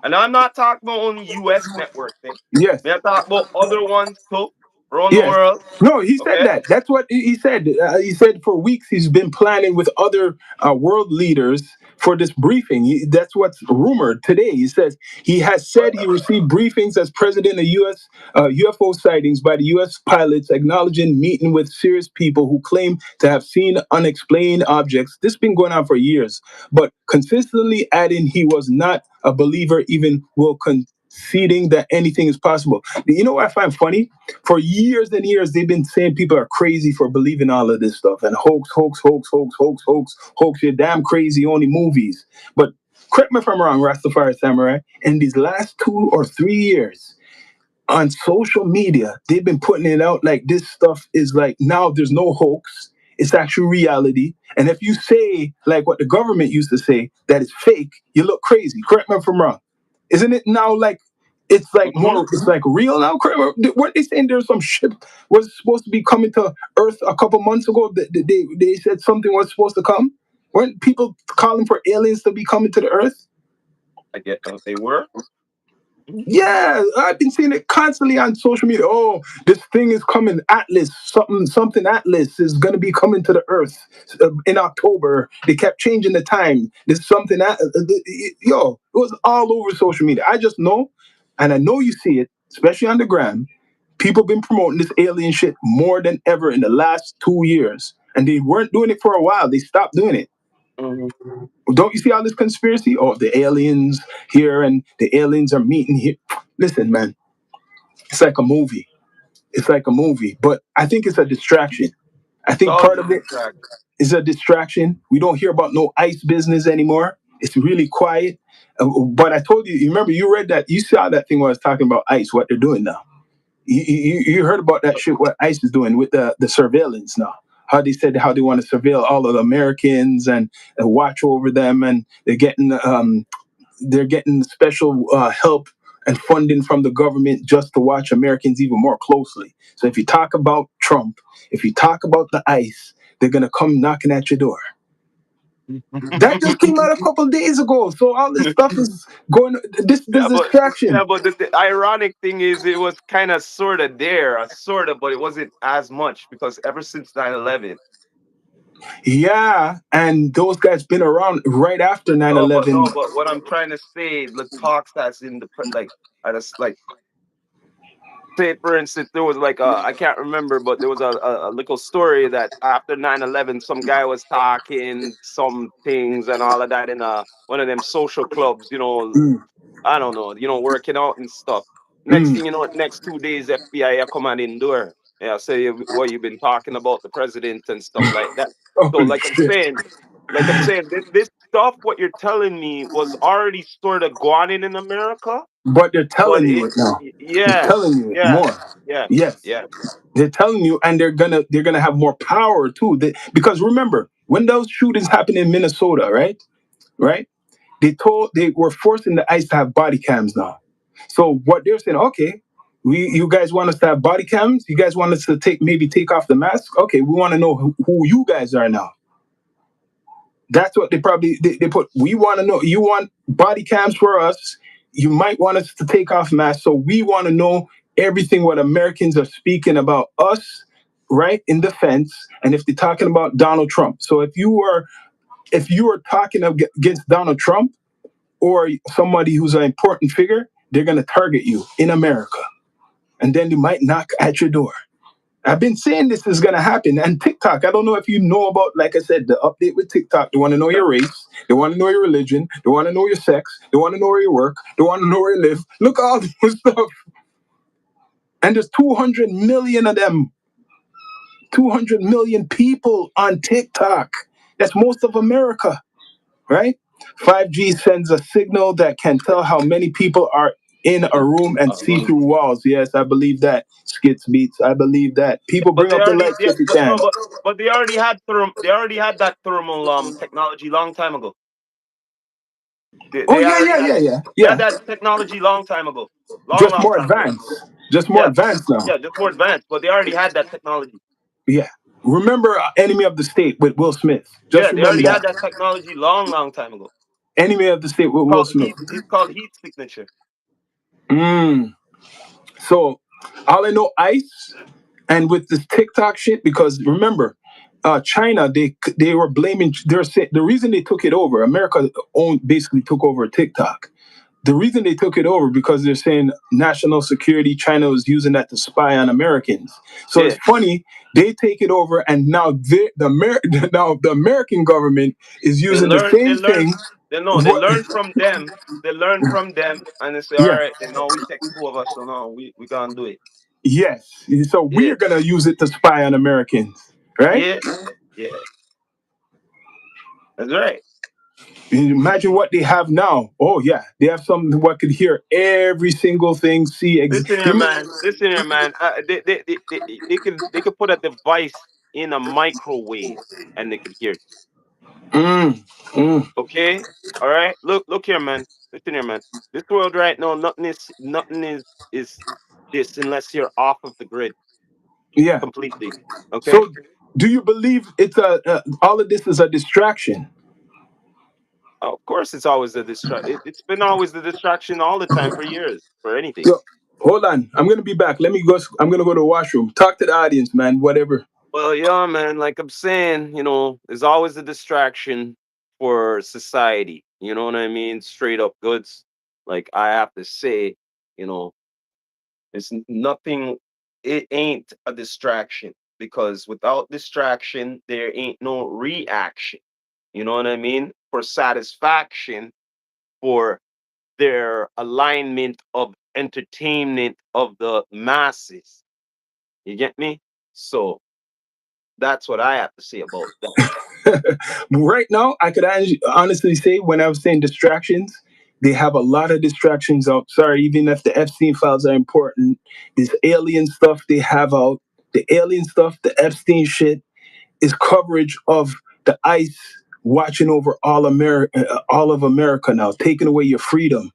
Speaker 2: And I'm not talking about only US network thing.
Speaker 1: Yes.
Speaker 2: Me I talk about other ones too around the
Speaker 1: Yes.
Speaker 2: world.
Speaker 1: No, he said
Speaker 2: Okay?
Speaker 1: that. That's what he said. He said for weeks he's been planning with other world leaders for this briefing. That's what's rumored today. He says he has said he received briefings as president of U.S. UFO sightings by the U.S. pilots, acknowledging meeting with serious people who claim to have seen unexplained objects. This has been going on for years, but consistently adding he was not a believer, even will conceding that anything is possible. You know what I find funny? For years and years, they've been saying people are crazy for believing all of this stuff and hoax, hoax, hoax, hoax, hoax, hoax, hoax. You're damn crazy. Only movies. But correct me if I'm wrong, Rastafari Samurai. In these last 2 or 3 years, on social media, they've been putting it out like this stuff is like now there's no hoax. It's actual reality. And if you say like what the government used to say that it's fake, you look crazy. Correct me if I'm wrong. Isn't it now like it's like
Speaker 2: Hmm.
Speaker 1: more it's like real now? Weren't they saying there's some ship was supposed to be coming to Earth a couple months ago? They said something was supposed to come. Weren't people calling for aliens to be coming to the Earth?
Speaker 2: I get they were. Mhm.
Speaker 1: Yeah, I've been seeing it constantly on social media. Oh, this thing is coming. Atlas, something Atlas is going to be coming to the Earth in October. They kept changing the time. There's something yo, it was all over social media. I just know, and I know you see it, especially on the gram. People been promoting this alien shit more than ever in the last 2 years, and they weren't doing it for a while. They stopped doing it.
Speaker 2: Mhm.
Speaker 1: Don't you see all this conspiracy? Oh, the aliens here and the aliens are meeting here. Listen, man, it's like a movie. It's like a movie, but I think it's a distraction. I
Speaker 2: It's
Speaker 1: think
Speaker 2: always
Speaker 1: part
Speaker 2: a
Speaker 1: of it
Speaker 2: distraction.
Speaker 1: is a distraction. We don't hear about no ICE business anymore. It's really quiet. But I told you, you remember you read that, you saw that thing where I was talking about ICE, what they're doing now. You heard about that shit, what ICE is doing with the surveillance now. How they said how they want to surveil all of the Americans and watch over them, and they're getting special help and funding from the government just to watch Americans even more closely. So if you talk about Trump, if you talk about the ICE, they're gonna come knocking at your door. That just came out a couple of days ago. So all this stuff is going. This
Speaker 2: Yeah, but
Speaker 1: distraction.
Speaker 2: the ironic thing is it was kind of sort of there, sort of, but it wasn't as much because ever since 9/11.
Speaker 1: Yeah, and those guys been around right after 9/11.
Speaker 2: No, but what I'm trying to say, the talks that's in the like, I just like say for instance there was like I can't remember, but there was a little story that after 9/11 some guy was talking some things and all of that in one of them social clubs,
Speaker 1: Mm,
Speaker 2: I don't know, working out and stuff. Next
Speaker 1: mm.
Speaker 2: thing you know, next 2 days FBI are come and indoor. Yeah, say what you've been talking about the president and stuff like that. So
Speaker 1: Holy shit.
Speaker 2: like I'm saying, this stuff what you're telling me was already sort of gone in America,
Speaker 1: But they're
Speaker 2: but
Speaker 1: telling you it now. They're
Speaker 2: yeah,
Speaker 1: telling you it
Speaker 2: yeah,
Speaker 1: more.
Speaker 2: yeah,
Speaker 1: Yes.
Speaker 2: yeah.
Speaker 1: They're telling you, and they're gonna have more power too. Because remember, When those shootings happened in Minnesota, right? Right? They were forcing the ICE to have body cams now. So what they're saying, okay, you guys want us to have body cams? You guys want us to take off the mask? Okay, we want to know who you guys are now. That's what they put. We want to know. You want body cams for us. You might want us to take off masks. So we want to know everything what Americans are speaking about us, right, in defense. And if they're talking about Donald Trump. So if you are talking against Donald Trump or somebody who's an important figure, they're going to target you in America. And then they might knock at your door. I've been saying this is gonna happen. And TikTok, I don't know if you know about, like I said, the update with TikTok. They want to know your race, they want to know your religion, they want to know your sex, they want to know where you work, they want to know where you live. Look at all this stuff. And there's 200 million of them. 200 million people on TikTok. That's most of America, right? 5G sends a signal that can tell how many people are in a room and see through walls. Yes, I believe that. Skits beats. I believe that. People
Speaker 2: But
Speaker 1: bring
Speaker 2: they
Speaker 1: up the
Speaker 2: already,
Speaker 1: lights if you
Speaker 2: but
Speaker 1: can.
Speaker 2: no, but they already had they already had that thermal technology long time ago.
Speaker 1: Oh
Speaker 2: They
Speaker 1: yeah,
Speaker 2: already
Speaker 1: yeah,
Speaker 2: had
Speaker 1: yeah, yeah,
Speaker 2: they had
Speaker 1: yeah.
Speaker 2: that technology long time ago, long
Speaker 1: Just
Speaker 2: long
Speaker 1: more
Speaker 2: time ago.
Speaker 1: advanced. Just more
Speaker 2: Yeah,
Speaker 1: advanced now.
Speaker 2: yeah, just more advanced, but they already had that technology.
Speaker 1: Yeah. Remember Enemy of the State with Will Smith. Just
Speaker 2: Yeah, they
Speaker 1: remember
Speaker 2: already had
Speaker 1: that.
Speaker 2: that technology long time ago.
Speaker 1: Enemy of the State with Will
Speaker 2: Called
Speaker 1: Smith.
Speaker 2: heat. It's called heat signature.
Speaker 1: Mm. So all I know, ICE, and with this TikTok shit, because remember, China, they were blaming. The reason they took it over. America basically took over TikTok. The reason they took it over because they're saying national security. China was using that to spy on Americans. So it's
Speaker 2: Yeah,
Speaker 1: funny they take it over, and now now the American government is
Speaker 2: they
Speaker 1: using the
Speaker 2: learn. They
Speaker 1: same
Speaker 2: learn.
Speaker 1: thing.
Speaker 2: They know. They
Speaker 1: What?
Speaker 2: learn from them. They learn from them, and they say, "All
Speaker 1: Yeah.
Speaker 2: right, then now we take two of us, so now we gonna do it."
Speaker 1: Yes. So
Speaker 2: Yeah,
Speaker 1: we're gonna use it to spy on Americans, right?
Speaker 2: yeah, yeah. That's right.
Speaker 1: Imagine what they have now. Oh yeah, they have something what could hear every single thing. See,
Speaker 2: Listen here, man. Listen here, man. They could put a device in a microwave and they could hear it.
Speaker 1: mm, mm,
Speaker 2: Okay, all right. Look here, man. Listen here, man. This world right now, nothing is this unless you're off of the grid
Speaker 1: yeah.
Speaker 2: completely. Okay.
Speaker 1: So, do you believe it's all of this is a distraction?
Speaker 2: Of course, it's always a distraction. It's been always the distraction all the time for years for anything.
Speaker 1: Yo, hold on. I'm gonna be back. Let me go. I'm gonna go to the washroom. Talk to the audience, man. Whatever.
Speaker 2: Well, yeah, man. Like I'm saying, there's always a distraction for society. You know what I mean? Straight up goods. Like I have to say, you know, it's nothing. It ain't a distraction because without distraction, there ain't no reaction. You know what I mean? For satisfaction, for their alignment of entertainment of the masses. You get me? So that's what I have to say about that.
Speaker 1: Right now, I could honestly say when I was saying distractions, they have a lot of distractions out. Sorry, even if the Epstein files are important, this alien stuff they have out, the alien stuff, the Epstein shit is coverage of the ICE watching over all of America now, taking away your freedom,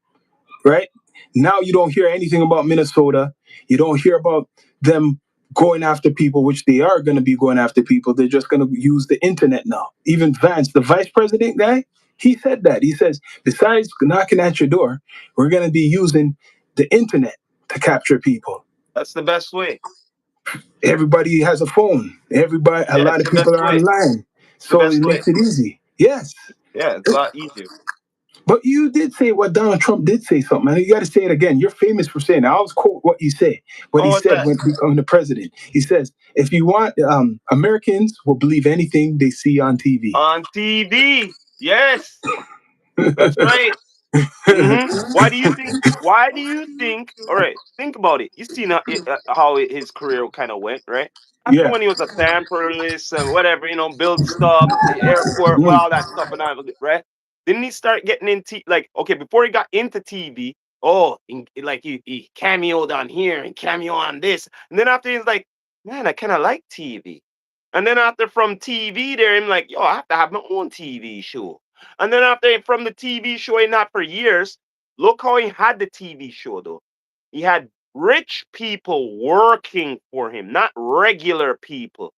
Speaker 1: right? Now you don't hear anything about Minnesota. You don't hear about them going after people, which they are going to be going after people. They're just going to use the internet now. Even Vance, the vice president guy, he said that. He says, besides knocking at your door, we're going to be using the internet to capture people.
Speaker 2: That's the best way.
Speaker 1: Everybody has a phone. A
Speaker 2: Yeah,
Speaker 1: lot
Speaker 2: it's
Speaker 1: of
Speaker 2: the
Speaker 1: people
Speaker 2: best
Speaker 1: are
Speaker 2: way.
Speaker 1: online.
Speaker 2: It's the
Speaker 1: So it
Speaker 2: best way.
Speaker 1: makes it easy. Yes.
Speaker 2: Yeah, it's a lot easier.
Speaker 1: But you did say what Donald Trump did say something, and you got to say it again. You're famous for saying it. I always quote what you say. What
Speaker 2: Oh,
Speaker 1: he
Speaker 2: what's
Speaker 1: said
Speaker 2: that?
Speaker 1: when becoming the president. He says, "If you want, Americans will believe anything they see on TV."
Speaker 2: On TV. Yes, that's right. Why do you think? Why do you think? All right, think about it. You see now how his career kind of went, right? After
Speaker 1: Yeah.
Speaker 2: when he was a temporalist and whatever, build stuff, airport, well,
Speaker 1: Mm.
Speaker 2: all that stuff, and all, right? Didn't he start getting into like okay before he got into TV? Oh, like he cameoed on here and cameo on this, and then after he's like, man, I kind of like TV. And then after from TV there, I'm like, yo, I have to have my own TV show. And then after from the TV show, and not for years, look how he had the TV show though. He had rich people working for him, not regular people.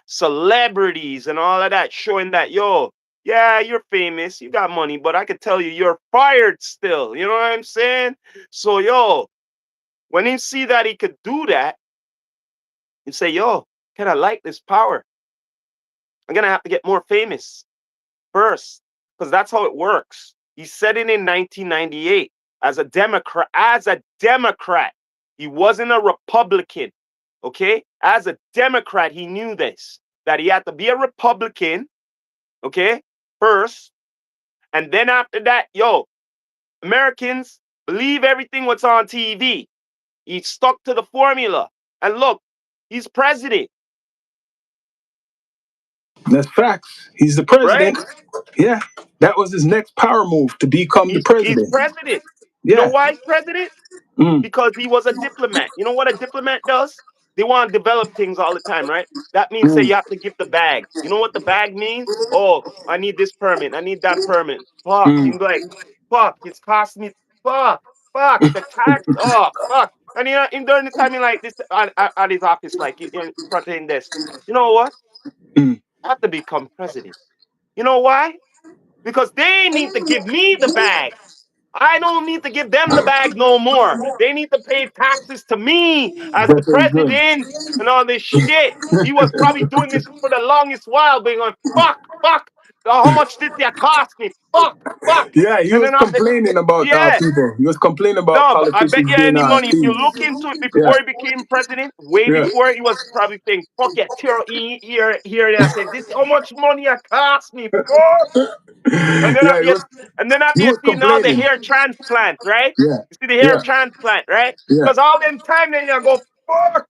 Speaker 2: Celebrities and all of that, showing that, yo, yeah, you're famous, you got money, but I could tell you you're fired still. You know what I'm saying? So, yo, when he see that he could do that, you say, yo, can I like this power? I'm gonna have to get more famous first, because that's how it works. He said it in 1998 as a Democrat. He wasn't a Republican. Okay, as a Democrat, he knew this, that he had to be a Republican. Okay, first, and then after that, yo, Americans believe everything what's on TV. He stuck to the formula, and look, he's president,
Speaker 1: That's facts. He's the
Speaker 2: right?
Speaker 1: president. Yeah, that was his next power move to become the
Speaker 2: He's
Speaker 1: president.
Speaker 2: president. You know
Speaker 1: Yeah.
Speaker 2: why he's president?
Speaker 1: Mm,
Speaker 2: Because he was a diplomat. You know what a diplomat does? They want to develop things all the time, right? That means say
Speaker 1: mm.
Speaker 2: you have to give the bag. You know what the bag means? Oh, I need this permit. I need that permit. Fuck.
Speaker 1: Mm.
Speaker 2: You're like, fuck, it's cost me. Fuck, the tax. Oh, fuck. And in during the time, like this at his office, like in front of him desk. You know what?
Speaker 1: Mm.
Speaker 2: I have to become president. You know why? Because they need to give me the bag. I don't need to give them the bag no more. They need to pay taxes to me as the
Speaker 1: That's what he's doing.
Speaker 2: president and all this shit. He was probably doing this for the longest while, being like, fuck. How much did that cost me? Fuck.
Speaker 1: Yeah, he
Speaker 2: And
Speaker 1: was
Speaker 2: then after,
Speaker 1: complaining about
Speaker 2: yeah,
Speaker 1: people. He was complaining about
Speaker 2: no, but I bet
Speaker 1: politicians
Speaker 2: you
Speaker 1: being
Speaker 2: any money, if you
Speaker 1: thieves.
Speaker 2: look into it
Speaker 1: Yeah,
Speaker 2: before he became president, way
Speaker 1: yeah,
Speaker 2: before, he was probably saying, fuck yeah, tear here. And I said, this how much money it cost me? Fuck. And then
Speaker 1: yeah.
Speaker 2: after
Speaker 1: He
Speaker 2: you
Speaker 1: was
Speaker 2: see now the
Speaker 1: complaining.
Speaker 2: hair transplant, right?
Speaker 1: Yeah,
Speaker 2: You see the hair
Speaker 1: yeah,
Speaker 2: transplant, right?
Speaker 1: yeah.
Speaker 2: Because all them time then you go, fuck.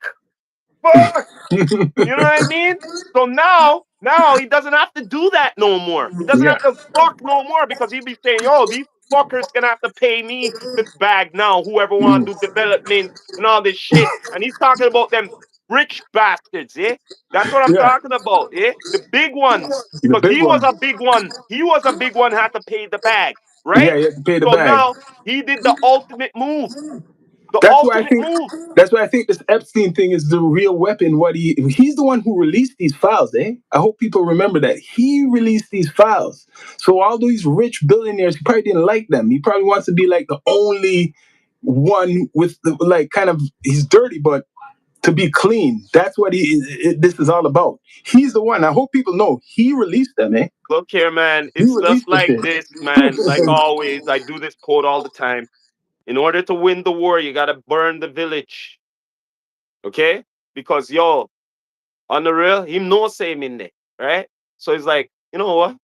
Speaker 2: You know what I mean? So now he doesn't have to do that no more. He doesn't
Speaker 1: Yeah,
Speaker 2: have to fuck no more, because he'd be saying, yo, these fuckers gonna have to pay me the bag now, whoever want
Speaker 1: mm,
Speaker 2: to do development and all this shit. And he's talking about them rich bastards, eh? That's what I'm
Speaker 1: yeah.
Speaker 2: talking about, eh? The big ones.
Speaker 1: The
Speaker 2: Because
Speaker 1: big
Speaker 2: he was
Speaker 1: one.
Speaker 2: a big one. He was a big one, had to pay the bag, right?
Speaker 1: Yeah, you have to pay the
Speaker 2: So
Speaker 1: bag.
Speaker 2: now he did the ultimate move. The
Speaker 1: That's why I
Speaker 2: ultimate
Speaker 1: think.
Speaker 2: move.
Speaker 1: That's why I think this Epstein thing is the real weapon. He's the one who released these files, eh? I hope people remember that he released these files. So all these rich billionaires, he probably didn't like them. He probably wants to be like the only one with the, like, kind of, he's dirty, but to be clean. That's what this is all about. He's the one. I hope people know he released them, eh?
Speaker 2: Look here, man.
Speaker 1: He
Speaker 2: It's just
Speaker 1: released the
Speaker 2: like
Speaker 1: shit.
Speaker 2: this, man. Like always, I do this quote all the time. In order to win the war, you gotta burn the village. Okay? Because yo, on the real, him no same in there, right? So it's like, you know what?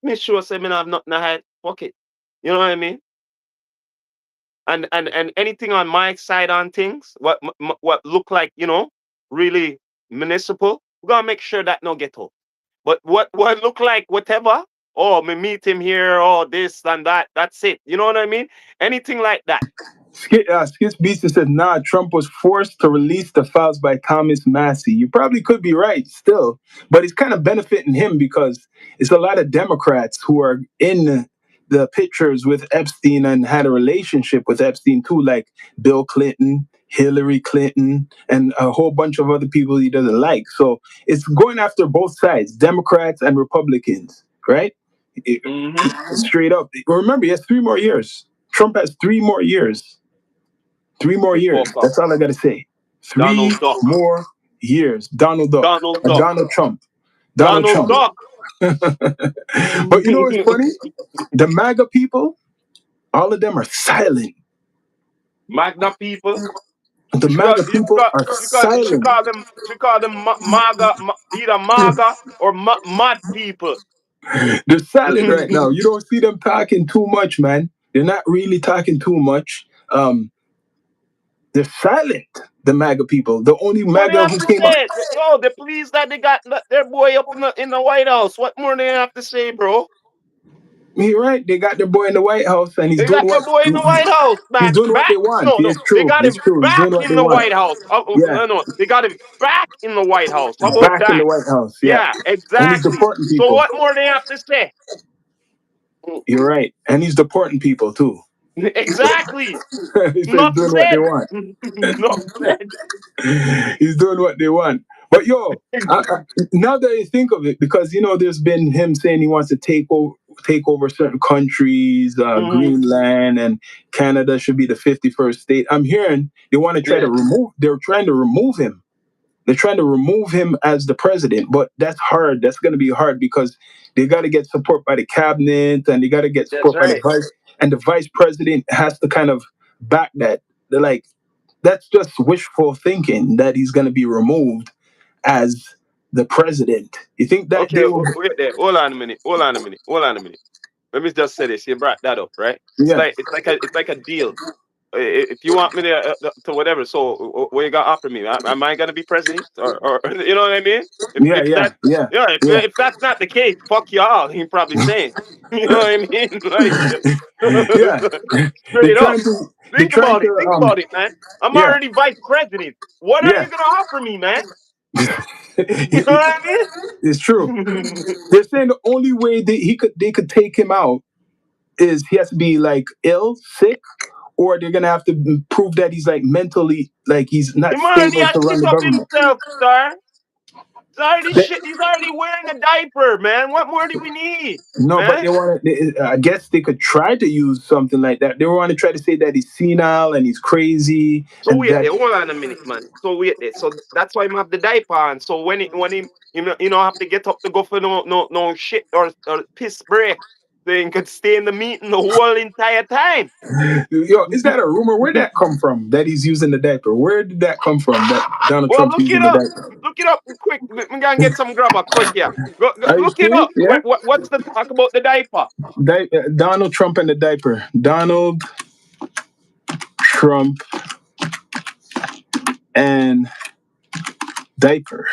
Speaker 2: Make sure say me not have nothing to hide. Fuck it. You know what I mean? And anything on my side on things, what look like, really municipal, we gotta make sure that no get out. But what look like whatever, oh, me meet him here, oh, this and that, that's it. You know what I mean? Anything like that.
Speaker 1: Skits Beast said, nah, Trump was forced to release the files by Thomas Massey. You probably could be right still, but it's kind of benefiting him because it's a lot of Democrats who are in the pictures with Epstein and had a relationship with Epstein too, like Bill Clinton, Hillary Clinton, and a whole bunch of other people he doesn't like. So it's going after both sides, Democrats and Republicans, right? It-
Speaker 2: Mm-hmm.
Speaker 1: Straight up. Remember, he has 3 more years. Trump has 3 more years. 3 more years.
Speaker 2: Fuck up.
Speaker 1: That's all I gotta say. Three
Speaker 2: Donald Duck.
Speaker 1: more years. Donald Duck.
Speaker 2: Donald
Speaker 1: Or
Speaker 2: Duck.
Speaker 1: Donald Trump. Donald
Speaker 2: Donald
Speaker 1: Trump.
Speaker 2: Duck.
Speaker 1: But you know what's funny? The MAGA people, all of them are silent.
Speaker 2: Magna people.
Speaker 1: The
Speaker 2: She got
Speaker 1: MAGA
Speaker 2: you
Speaker 1: people
Speaker 2: got
Speaker 1: are
Speaker 2: because she
Speaker 1: silent.
Speaker 2: called them MAGA, either MAGA or mad people.
Speaker 1: They're silent right now. You don't see them talking too much, man. They're not really talking too much. They're silent. The MAGA people. The only
Speaker 2: What do you
Speaker 1: MAGA
Speaker 2: have
Speaker 1: who
Speaker 2: to
Speaker 1: came up.
Speaker 2: say? Yo, they're pleased that they got their boy up in the White House. What more do they have to say, bro?
Speaker 1: He right. They got their boy in the White House, and
Speaker 2: They got their boy in the White House,
Speaker 1: he's
Speaker 2: man.
Speaker 1: doing what
Speaker 2: Back?
Speaker 1: they want.
Speaker 2: No, no.
Speaker 1: It's
Speaker 2: They
Speaker 1: true.
Speaker 2: got
Speaker 1: It's
Speaker 2: him
Speaker 1: true. He's
Speaker 2: back
Speaker 1: doing what
Speaker 2: in
Speaker 1: they
Speaker 2: the
Speaker 1: want.
Speaker 2: White House.
Speaker 1: Yeah,
Speaker 2: No, no. They got him back in the White House. How about
Speaker 1: back in
Speaker 2: that?
Speaker 1: the White House. Yeah,
Speaker 2: Yeah,
Speaker 1: and he's
Speaker 2: exactly.
Speaker 1: deporting
Speaker 2: So
Speaker 1: people.
Speaker 2: what more they have to say?
Speaker 1: You're right, and he's deporting people too.
Speaker 2: Exactly.
Speaker 1: So he's
Speaker 2: Enough
Speaker 1: doing what they
Speaker 2: said.
Speaker 1: want.
Speaker 2: Enough said.
Speaker 1: He's doing what they want. But yo, now that you think of it, because there's been him saying he wants to take over certain countries,
Speaker 2: Mhm.
Speaker 1: Greenland and Canada should be the 51st state. I'm hearing they want to try to
Speaker 2: Yeah,
Speaker 1: remove. They're trying to remove him. They're trying to remove him as the president, but that's hard. That's going to be hard because they got to get support by the cabinet and they got to get
Speaker 2: that's
Speaker 1: support by the
Speaker 2: right.
Speaker 1: vice, and the vice president has to kind of back that. They're like, that's just wishful thinking that he's going to be removed as the president. You think that
Speaker 2: Okay,
Speaker 1: they will?
Speaker 2: wait there. Hold on a minute. Hold on a minute. Hold on a minute. Let me just say this. You brought that up, right? It's
Speaker 1: Yeah,
Speaker 2: like it's like a deal. If you want me to whatever, so what you gonna offer me? Am I gonna be president, or you know what I mean? If
Speaker 1: yeah,
Speaker 2: if
Speaker 1: yeah,
Speaker 2: that
Speaker 1: yeah,
Speaker 2: yeah,
Speaker 1: yeah,
Speaker 2: if that's not the case, fuck y'all. He probably saying, you know what I mean? Like
Speaker 1: yeah. They're
Speaker 2: straight up.
Speaker 1: trying to. They're
Speaker 2: Think
Speaker 1: trying
Speaker 2: about it.
Speaker 1: to.
Speaker 2: Think about it, man. I'm
Speaker 1: Yeah,
Speaker 2: already vice president. What are
Speaker 1: yeah.
Speaker 2: you gonna offer me, man? You know what
Speaker 1: It's
Speaker 2: I
Speaker 1: true.
Speaker 2: mean?
Speaker 1: They're saying the only way they could take him out is he has to be like ill, sick, or they're gonna have to prove that he's like mentally like he's
Speaker 2: He
Speaker 1: not
Speaker 2: already
Speaker 1: stable to
Speaker 2: has
Speaker 1: run
Speaker 2: shit
Speaker 1: the
Speaker 2: up
Speaker 1: government.
Speaker 2: himself, sir. He's already
Speaker 1: That-
Speaker 2: shit. He's already wearing a diaper, man. What more do we need,
Speaker 1: no, but
Speaker 2: man?
Speaker 1: they want to. I guess they could try to use something like that. They want to try to say that he's senile and he's crazy
Speaker 2: So
Speaker 1: and
Speaker 2: wait
Speaker 1: that.
Speaker 2: there, hold on a minute, man. So wait there. So that's why him have the diaper on. So when he have to get up to go for no shit or piss break, so he could stay in the meeting the whole entire time.
Speaker 1: Yo, is that a rumor? Where'd that come from? That he's using the diaper? Where did that come from? That Donald
Speaker 2: Well,
Speaker 1: Trump's
Speaker 2: look it
Speaker 1: using the
Speaker 2: up.
Speaker 1: diaper?
Speaker 2: Look it up quick. We gonna get some grammar quick here.
Speaker 1: Are you
Speaker 2: Look it
Speaker 1: serious?
Speaker 2: up.
Speaker 1: Yeah.
Speaker 2: What's the talk about the diaper?
Speaker 1: Donald Trump and the diaper. Donald Trump and diaper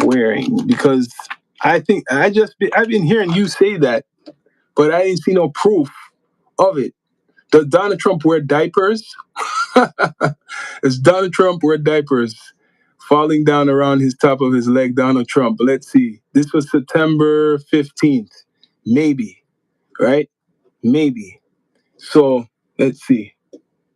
Speaker 1: wearing, because I've been hearing you say that, but I didn't see no proof of it. Does Donald Trump wear diapers? Does Donald Trump wear diapers? Falling down around his top of his leg, Donald Trump. Let's see. This was September 15th. Maybe, right? Maybe. So let's see.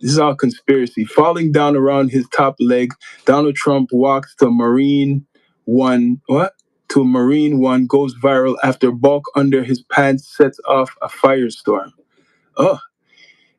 Speaker 1: This is all conspiracy. Falling down around his top leg, Donald Trump walks to Marine One. What? To Marine One goes viral after bulk under his pants sets off a firestorm. Oh,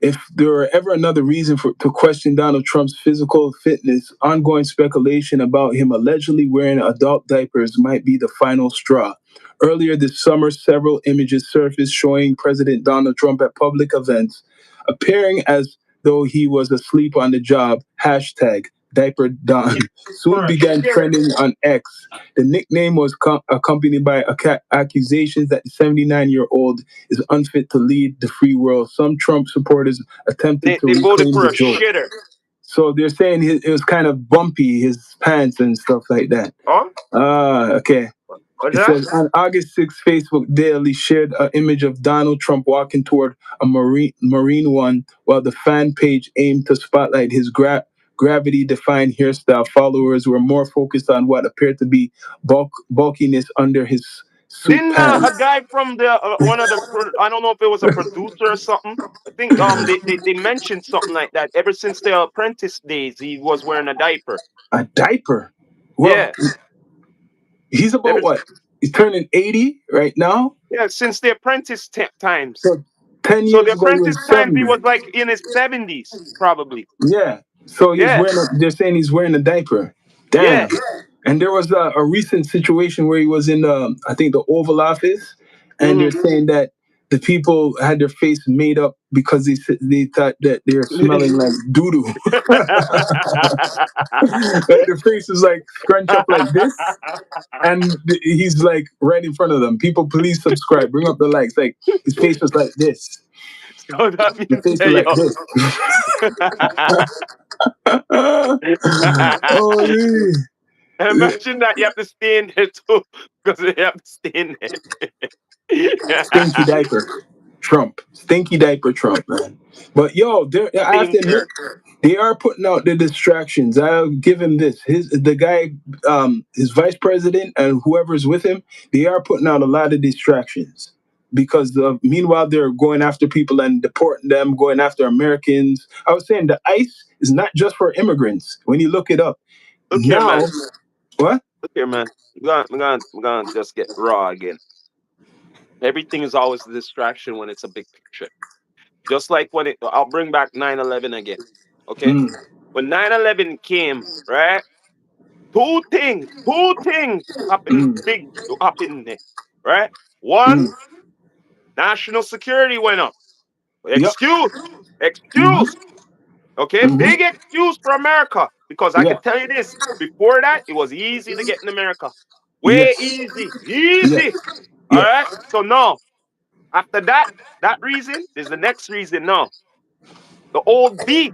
Speaker 1: if there were ever another reason to question Donald Trump's physical fitness, ongoing speculation about him allegedly wearing adult diapers might be the final straw. Earlier this summer, several images surfaced showing President Donald Trump at public events, appearing as though he was asleep on the job. Hashtag Diaper Don
Speaker 2: Yeah,
Speaker 1: soon
Speaker 2: for
Speaker 1: began
Speaker 2: sure.
Speaker 1: trending on X. The nickname was accompanied by accusations that the 79-year-old is unfit to lead the free world. Some Trump supporters attempted
Speaker 2: They
Speaker 1: to
Speaker 2: they voted
Speaker 1: reclaim
Speaker 2: for
Speaker 1: the
Speaker 2: a
Speaker 1: joke.
Speaker 2: shitter.
Speaker 1: So they're saying it was kind of bumpy, his pants and stuff like that.
Speaker 2: Huh?
Speaker 1: Okay.
Speaker 2: What's
Speaker 1: It
Speaker 2: that?
Speaker 1: says on August 6th, Facebook Daily shared an image of Donald Trump walking toward a Marine One, while the fan page aimed to spotlight his gravity defying hairstyle. Followers were more focused on what appeared to be bulkiness under his suit
Speaker 2: Didn't a
Speaker 1: pants.
Speaker 2: guy from the one of the I don't know if it was a producer or something. I think they mentioned something like that. Ever since the Apprentice days, he was wearing a diaper.
Speaker 1: A diaper. Well,
Speaker 2: Yeah,
Speaker 1: he's
Speaker 2: ever
Speaker 1: about what? He's turning 80 right now.
Speaker 2: yeah since the Apprentice times.
Speaker 1: So 10
Speaker 2: So the
Speaker 1: years ago, he
Speaker 2: Apprentice
Speaker 1: was
Speaker 2: times, he
Speaker 1: 70.
Speaker 2: was like in his 70s probably.
Speaker 1: Yeah. So he's
Speaker 2: Yeah,
Speaker 1: wearing. They're saying he's wearing a diaper.
Speaker 2: yeah.
Speaker 1: Damn. And there was a recent situation where he was in I think the Oval Office, and they're
Speaker 2: Hmm.
Speaker 1: saying that the people had their face made up because they thought that they were smelling like doo doo. Like the face is like scrunch up like this, and he's like right in front of them. People, please subscribe, bring up the likes. Like his face was like this.
Speaker 2: So that
Speaker 1: The
Speaker 2: means,
Speaker 1: face was
Speaker 2: hey
Speaker 1: like
Speaker 2: yo.
Speaker 1: this. Holy.
Speaker 2: And imagine that you have to stay in there too, because you have to stay in
Speaker 1: Stinky
Speaker 2: there.
Speaker 1: diaper Trump. Stinky diaper Trump, man. But yo, I have to admit,
Speaker 2: Stinker.
Speaker 1: they are putting out the distractions. I'll give him this. The guy, his vice president and whoever's with him, they are putting out a lot of distractions. Because meanwhile they're going after people and deporting them, going after Americans. I was saying the ICE is not just for immigrants. When you look it up
Speaker 2: Look here,
Speaker 1: now,
Speaker 2: man.
Speaker 1: what?
Speaker 2: Look here, man. We're gonna just get raw again. Everything is always a distraction when it's a big picture. Just like when I'll bring back 9/11 again. Okay?
Speaker 1: Mm,
Speaker 2: When 9/11 came, right? Two things happened
Speaker 1: mm,
Speaker 2: big happened there, right? One,
Speaker 1: mm.
Speaker 2: national security went up.
Speaker 1: Yep. Hmm.
Speaker 2: Excuse. Okay,
Speaker 1: Hmm.
Speaker 2: big excuse for America because I
Speaker 1: Yeah.
Speaker 2: could tell you this: before that, it was easy to get in America, way
Speaker 1: Yes.
Speaker 2: easy,
Speaker 1: Yes.
Speaker 2: easy. All
Speaker 1: Yes.
Speaker 2: right. So no, after that reason, there's the next reason. No, the old beef,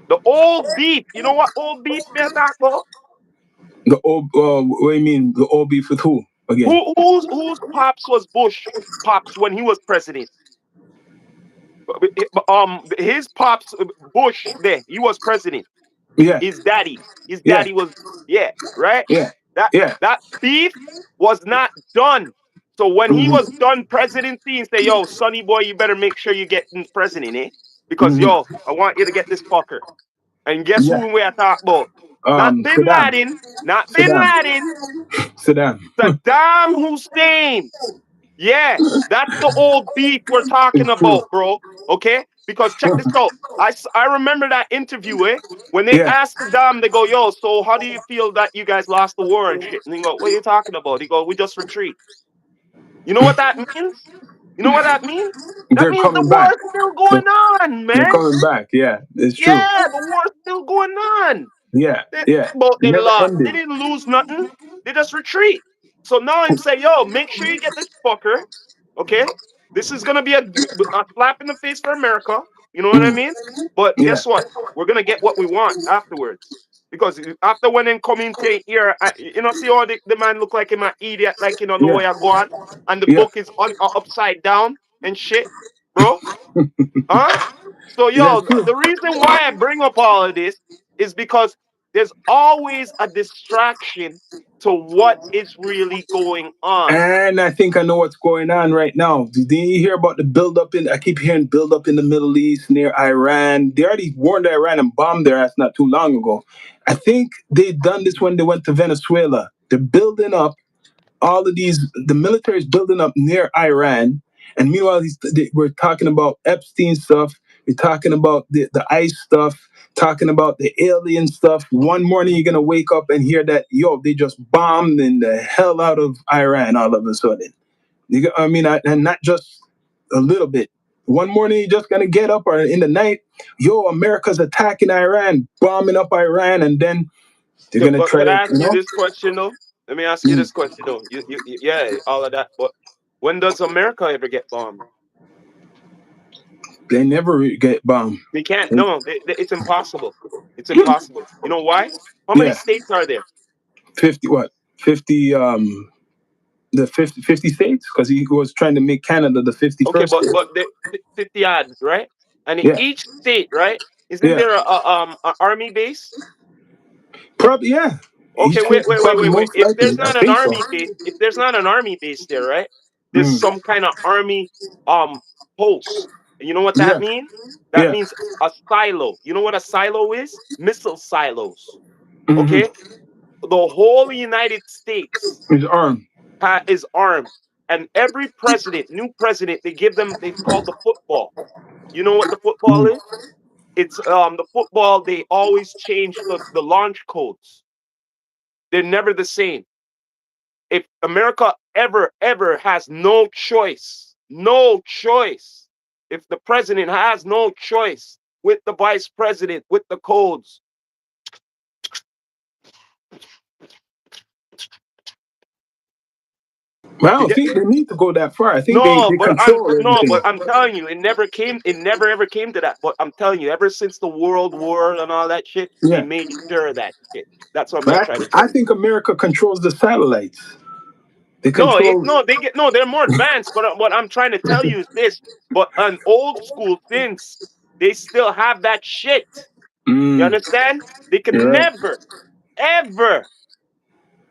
Speaker 2: the old beef. You know what old beef me talk about?
Speaker 1: The old, what do you mean? The old beef with who again?
Speaker 2: Whose pops was Bush pops when he was president? His pops Bush there, he was president.
Speaker 1: Yeah.
Speaker 2: His
Speaker 1: Yeah.
Speaker 2: daddy was, yeah, right.
Speaker 1: Yeah.
Speaker 2: That
Speaker 1: Yeah.
Speaker 2: that beef was not done. So when he was
Speaker 1: Hmm.
Speaker 2: done presidency and say, yo, sonny boy, you better make sure you get in president, eh? Because
Speaker 1: Hmm.
Speaker 2: yo, I want you to get this fucker. And guess
Speaker 1: Yeah.
Speaker 2: who we are talking about? Not Bin
Speaker 1: Saddam.
Speaker 2: Laden, not Bin
Speaker 1: Saddam.
Speaker 2: Laden,
Speaker 1: Saddam.
Speaker 2: Saddam Hussein. Yeah, that's the old beef we're talking
Speaker 1: It's true.
Speaker 2: about, bro. Okay? Because check this out. I remember that interview, eh? When they
Speaker 1: Yeah.
Speaker 2: asked Saddam, they go, yo, so how do you feel that you guys lost the war and shit? And he go, what are you talking about? He go, we just retreat. You know what that means? You know what that means? That
Speaker 1: They're
Speaker 2: means the
Speaker 1: coming
Speaker 2: war
Speaker 1: back.
Speaker 2: is still
Speaker 1: They're,
Speaker 2: going on,
Speaker 1: they're
Speaker 2: man.
Speaker 1: coming back. Yeah. It's true.
Speaker 2: Yeah, the war's still going on.
Speaker 1: Yeah.
Speaker 2: They
Speaker 1: Yeah.
Speaker 2: about
Speaker 1: It
Speaker 2: they
Speaker 1: never
Speaker 2: lost. They
Speaker 1: ended.
Speaker 2: didn't lose nothing. They just retreat. So now I'm saying, yo, make sure you get this fucker. Okay, this is gonna be a slap in the face for America. You know what I
Speaker 1: Mm.
Speaker 2: mean? But
Speaker 1: Yeah.
Speaker 2: guess what? We're gonna get what we want afterwards. Because after when they come into here, see how the man look like him an idiot, like know
Speaker 1: Yeah.
Speaker 2: where I go on, and the
Speaker 1: Yeah.
Speaker 2: book is upside down and shit, bro. Huh? So,
Speaker 1: That's
Speaker 2: yo,
Speaker 1: true.
Speaker 2: the reason why I bring up all of this is because there's always a distraction to what is really going on.
Speaker 1: And I think I know what's going on right now. Did you hear about the buildup in? I keep hearing buildup in the Middle East near Iran. They already warned Iran and bombed their ass not too long ago. I think they done this when they went to Venezuela. They're building up all of these. The military is building up near Iran, and meanwhile, we're talking about Epstein stuff. We're talking about the ICE stuff. Talking about the alien stuff. One morning you're gonna wake up and hear that they just bombed in the hell out of Iran all of a sudden. I mean, and not just a little bit. One morning you're just gonna get up, or in the night, America's attacking Iran, bombing up Iran, and then they're
Speaker 2: So,
Speaker 1: gonna
Speaker 2: but
Speaker 1: try
Speaker 2: could
Speaker 1: to,
Speaker 2: I ask you this question though? Let me ask you
Speaker 1: Mm.
Speaker 2: this question though. Yeah, all of that. But when does America ever get bombed?
Speaker 1: They never get bombed.
Speaker 2: They can't. No, it's impossible. It's impossible. You know why? How many
Speaker 1: Yeah,
Speaker 2: states are there?
Speaker 1: 50 what? 50 the 50 states, because he was trying to make Canada the
Speaker 2: Okay,
Speaker 1: 51st
Speaker 2: but
Speaker 1: state.
Speaker 2: the 50 odd, right? And in
Speaker 1: Yeah,
Speaker 2: each state, right? Isn't
Speaker 1: yeah,
Speaker 2: there a army base?
Speaker 1: probably, yeah.
Speaker 2: Okay,
Speaker 1: Each
Speaker 2: wait,
Speaker 1: state
Speaker 2: wait, wait,
Speaker 1: probably
Speaker 2: wait, wait.
Speaker 1: most
Speaker 2: If
Speaker 1: likely,
Speaker 2: there's
Speaker 1: I
Speaker 2: not an
Speaker 1: think so.
Speaker 2: army base, if there's not an army base there, right? There's
Speaker 1: Mm.
Speaker 2: some kind of army post. And you know what that
Speaker 1: Yeah,
Speaker 2: means? That
Speaker 1: yeah.
Speaker 2: means a silo. You know what a silo is? Missile silos.
Speaker 1: Hmm.
Speaker 2: Okay? The whole United States
Speaker 1: His arm.
Speaker 2: is armed. And every president, new president, they give them, they call the football. You know what the football
Speaker 1: Mm.
Speaker 2: is? It's the football, they always change the launch codes. They're never the same. If America ever has no choice, no choice, if the president has no choice with the vice president, with the codes,
Speaker 1: But I
Speaker 2: You
Speaker 1: don't
Speaker 2: get
Speaker 1: think they need to go that far. I think
Speaker 2: no,
Speaker 1: they
Speaker 2: but I'm
Speaker 1: control
Speaker 2: no,
Speaker 1: everything.
Speaker 2: but I'm telling you, it never ever came to that. But I'm telling you, ever since the World War and all that shit, they
Speaker 1: Yeah.
Speaker 2: made sure of that shit. That's what me I
Speaker 1: But
Speaker 2: try to
Speaker 1: I
Speaker 2: tell you.
Speaker 1: think America controls the satellites. They
Speaker 2: No,
Speaker 1: control.
Speaker 2: they get no, they're more advanced. But what I'm trying to tell you is this. But an old school things, they still have that shit. You
Speaker 1: Mm,
Speaker 2: understand? They
Speaker 1: you're
Speaker 2: can
Speaker 1: right.
Speaker 2: never, ever.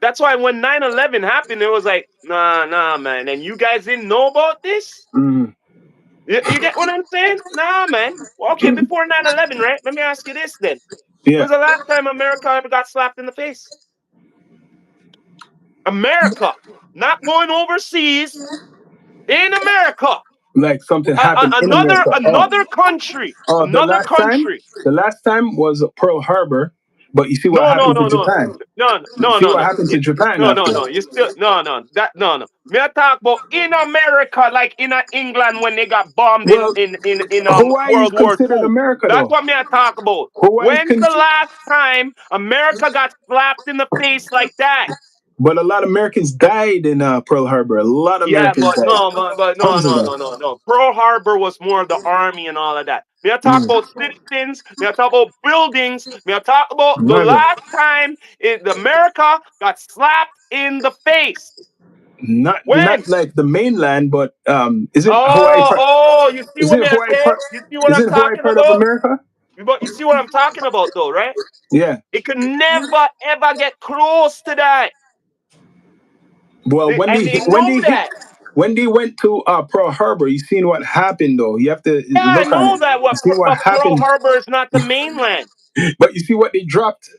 Speaker 2: That's why when 9/11 happened, it was like, nah, nah, man. And you guys didn't know about this?
Speaker 1: Mm,
Speaker 2: You get what I'm saying? Nah, man. Okay, before 9/11, right? Let me ask you this then.
Speaker 1: yeah.
Speaker 2: When's the last time America ever got slapped in the face? America. Not going overseas. In America.
Speaker 1: Like something happened in America. Oh,
Speaker 2: Another country.
Speaker 1: oh,
Speaker 2: Another country.
Speaker 1: the last time was Pearl Harbor, but you see what
Speaker 2: No, no,
Speaker 1: happened to
Speaker 2: no, no,
Speaker 1: Japan.
Speaker 2: no,
Speaker 1: You
Speaker 2: no,
Speaker 1: see
Speaker 2: no,
Speaker 1: what
Speaker 2: no.
Speaker 1: happened to Japan
Speaker 2: No, no,
Speaker 1: after.
Speaker 2: no. You still no. Me I talk about in America, like in England when they got bombed
Speaker 1: Well,
Speaker 2: in
Speaker 1: Hawaii is
Speaker 2: World War
Speaker 1: considered
Speaker 2: II.
Speaker 1: America,
Speaker 2: That's
Speaker 1: though.
Speaker 2: what me I talk about.
Speaker 1: Hawaii is
Speaker 2: When's
Speaker 1: con-
Speaker 2: the last time America got slapped in the face like that?
Speaker 1: but a lot of Americans died in Pearl Harbor. A lot of
Speaker 2: Yeah,
Speaker 1: Americans
Speaker 2: but
Speaker 1: died.
Speaker 2: no, but no,
Speaker 1: Tons of
Speaker 2: no,
Speaker 1: them.
Speaker 2: no, no, no. Pearl Harbor was more of the army and all of that. Me I talk
Speaker 1: Mm,
Speaker 2: about citizens. Me I talk about buildings. Me I talk about the
Speaker 1: never.
Speaker 2: last time America got slapped in the face.
Speaker 1: Not
Speaker 2: When?
Speaker 1: like the mainland, but isn't Hawaii
Speaker 2: Oh,
Speaker 1: part?
Speaker 2: oh, you see what
Speaker 1: Isn't
Speaker 2: me I
Speaker 1: Hawaii
Speaker 2: say?
Speaker 1: part?
Speaker 2: You see what I'm
Speaker 1: Isn't Hawaii
Speaker 2: talking
Speaker 1: part of
Speaker 2: about?
Speaker 1: America?
Speaker 2: But you see what I'm talking about, though, right?
Speaker 1: Yeah.
Speaker 2: It could never ever get close to that,
Speaker 1: Well,
Speaker 2: and they know that.
Speaker 1: when they went to Pearl Harbor, you seen what happened though. You have to
Speaker 2: Yeah, I
Speaker 1: look at it.
Speaker 2: know that.
Speaker 1: You see what
Speaker 2: But Pearl
Speaker 1: happened,
Speaker 2: Harbor is not the mainland.
Speaker 1: but you see what they dropped.